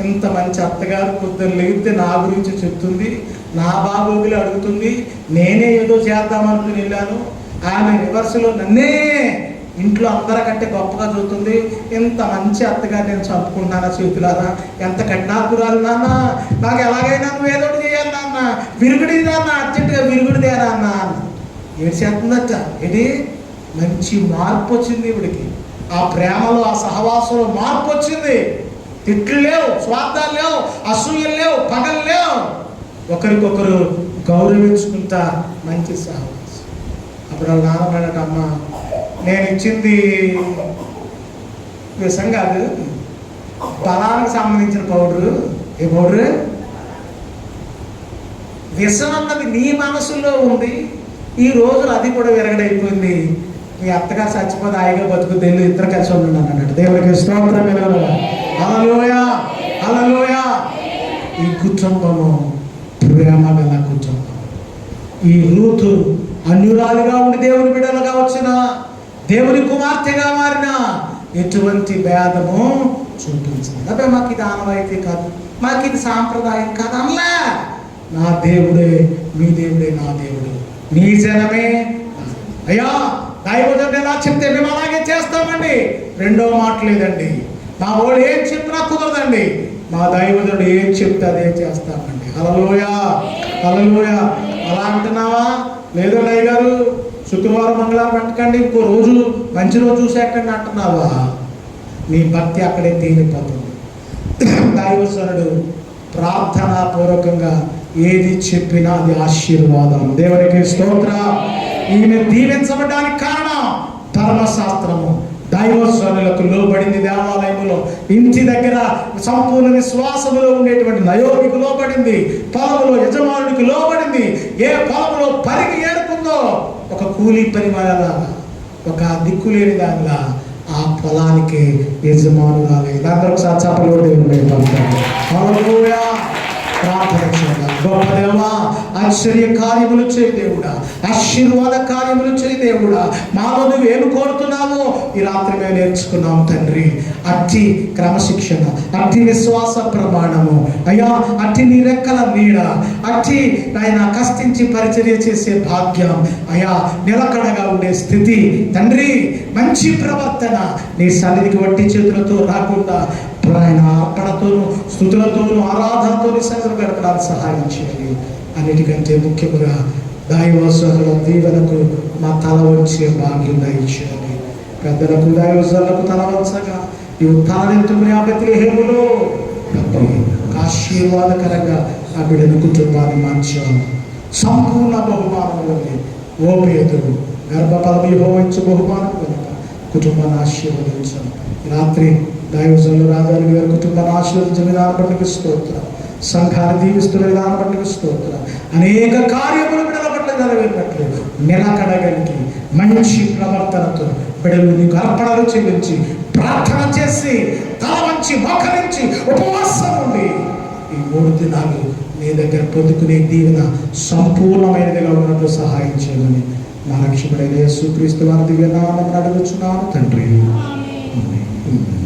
ఇంత మంచి అత్తగారు పొద్దున్న లేగితే నా గురించి చెప్తుంది, నా బాగోగులు అడుగుతుంది, నేనే ఏదో చేద్దామనుకుని వెళ్ళాను, ఆమె రివర్స్లో నన్నే ఇంట్లో అందరికంటే గొప్పగా చూస్తుంది, ఇంత మంచి అత్తగారు నేను చంపుకుంటున్నానా చేతులారా, ఎంత కఠినాపురాలు నాన్న, నాకు ఎలాగైనా నువ్వు ఏదో చేయాలి నాన్న, విరుగుడి నాన్న, అర్జెంటుగా విరుగుడిదే నాన్న ఏడు చేస్తుందట. ఏంటి మంచి మార్పు వచ్చింది ఇవిడికి, ఆ ప్రేమలో, ఆ సహవాసంలో మార్పు వచ్చింది. తిట్లు లేవు, స్వార్థాలు లేవు, అసూయలు లేవు, పగలు లేవు, ఒకరికొకరు గౌరవించుకుంటా మంచి సహవాసం. అప్పుడు వాళ్ళ నాన్నమాట, అమ్మ నేను ఇచ్చింది విషం కాదు, బలానికి సంబంధించిన పౌడరు. ఏ పౌడరు? విషం అన్నది నీ మనసులో ఉంది, ఈ రోజులు అది కూడా విరగడైపోయింది, మీ అత్తగారు చచ్చిపోతే హాయిగా బతుకుద్ది, వెళ్ళి ఇద్దరు కలిసి ఉండండి అన్నట్టు. దేవుడికి స్తోత్రం. హల్లెలూయా, హల్లెలూయా. ఈ కుటుంబము ప్రేమ గల కుటుంబం. ఈ రూతు అన్యురాలిగా ఉండి దేవుని బిడ్డలుగా వచ్చిన, దేవుని కుమార్తెగా మారిన ఎటువంటి భేదము చూపించింది. అదే మాకు ఇది ఆనవాయితీ కాదు, మాకు ఇది సాంప్రదాయం కాదు అనలే. నా దేవుడే మీ దేవుడే, నా దేవుడు నీ జనమే. అయ్యా దైవజనుడు ఎలా చెప్తే మేము అలాగే చేస్తామండి. రెండో మాట లేదండి. మా వాడు ఏం చెప్పినా కుదరదండి, మా దైవజనుడు ఏం చెప్తే అదే చేస్తామండి. హల్లెలూయా, హల్లెలూయా. అలా అంటున్నావా? లేదండి అయ్య గారు శుక్రవారం మంగళవారం పెట్టకండి, ఇంకో రోజు మంచి రోజు చూసేటండి అంటున్నావా? నీ భక్తి అక్కడే తేలిపోతుంది. దైవజనుడు ప్రార్థనాపూర్వకంగా ఏది చెప్పినా అది ఆశీర్వాదం. దేవునికి స్తోత్రం. ఈమె దీవించబడడానికి కారణం ధర్మశాస్త్రము. దైవజనులకు లోబడింది. దేవాలయములో ఇంటి దగ్గర సంపూర్ణ విశ్వాసములో ఉండేటువంటి నయోమికు లోబడింది. పొలములో యజమానుడికి లోబడింది. ఏ పొలములో పరిగి ఏరుకుందో ఒక కూలీ పని వాళ్ళ, ఒక దిక్కులేని దానిలా ఆ పొలానికి యజమానురాలే. అందరూ ఒకసారి చెప్పలు ప్రార్థన చేద్దాం. గొప్ప దేవా, ఆశ్చర్య కార్యములు చేయి దేవుడా, ఆశీర్వాద కార్యములు చేయి దేవుడా. మాలో నువ్వు ఏమి కోరుతున్నావో ఈ రాత్రి మేము నేర్చుకున్నాం తండ్రి. అట్టి క్రమశిక్షణ, అట్టి విశ్వాస ప్రమాణము అయ్యా, అట్టి నీ రెక్కల నీడ, అట్టి ఆయన కష్టించి పరిచర్య చేసే భాగ్యం అయ్యా, నిలకడగా ఉండే స్థితి తండ్రి, మంచి ప్రవర్తన నీ సన్నిధికి వట్టి చేతులతో రాకుండా ఆయన అర్పణతోనూ స్తుతులతోనూ ఆరాధనతోనూ సన్నిధిలో గడపడానికి సహాయం చేయాలి. అన్నిటికంటే ముఖ్యముగా దైవజనుల దీవెనకు మా తల వంచే భాగ్యం దయచేయాలి. పెద్దలకు దైవజనులకు తల వంచగా ఈ ఉత్తానెత్తుకునే ఆ బెత్లెహేములో ఆశీర్వాదకరంగా ఆ బిడ్డను కుటుంబాన్ని మార్చాము. సంపూర్ణ బహుమానములని ఓపేతుడు గర్భఫలం యెహోవా బహుమానం కనుక కుటుంబాన్ని ఆశీర్వదించాము. రాత్రి దైవజనులు రాజాలు గారి కుటుంబాన్ని ఆశీర్వదించిన విధానం బట్టి స్తోత్రం. సంఘాన్ని దీవిస్తున్న విధానం బట్టి స్తోత్రం. అనేక కార్యములు బిడ్డల పట్ల నెరవేరినట్లు నిలకడగలిగి మంచి ప్రవర్తనతో బిడ్డలు నీకు అర్పణలు చెల్లించి ప్రార్థన చేసి తల వంచి మోకరించి ఉపవాసం ఉండి ఈ 3 దినాలు నీ దగ్గర పొందుకునే దీవెన సంపూర్ణమైనదిగా ఉన్నట్లు సహాయం చేయమని మా రక్షకుడైన యేసుక్రీస్తు వారి దివ్య నామమున అడుగుచున్నాను తండ్రి. ఆమేన్.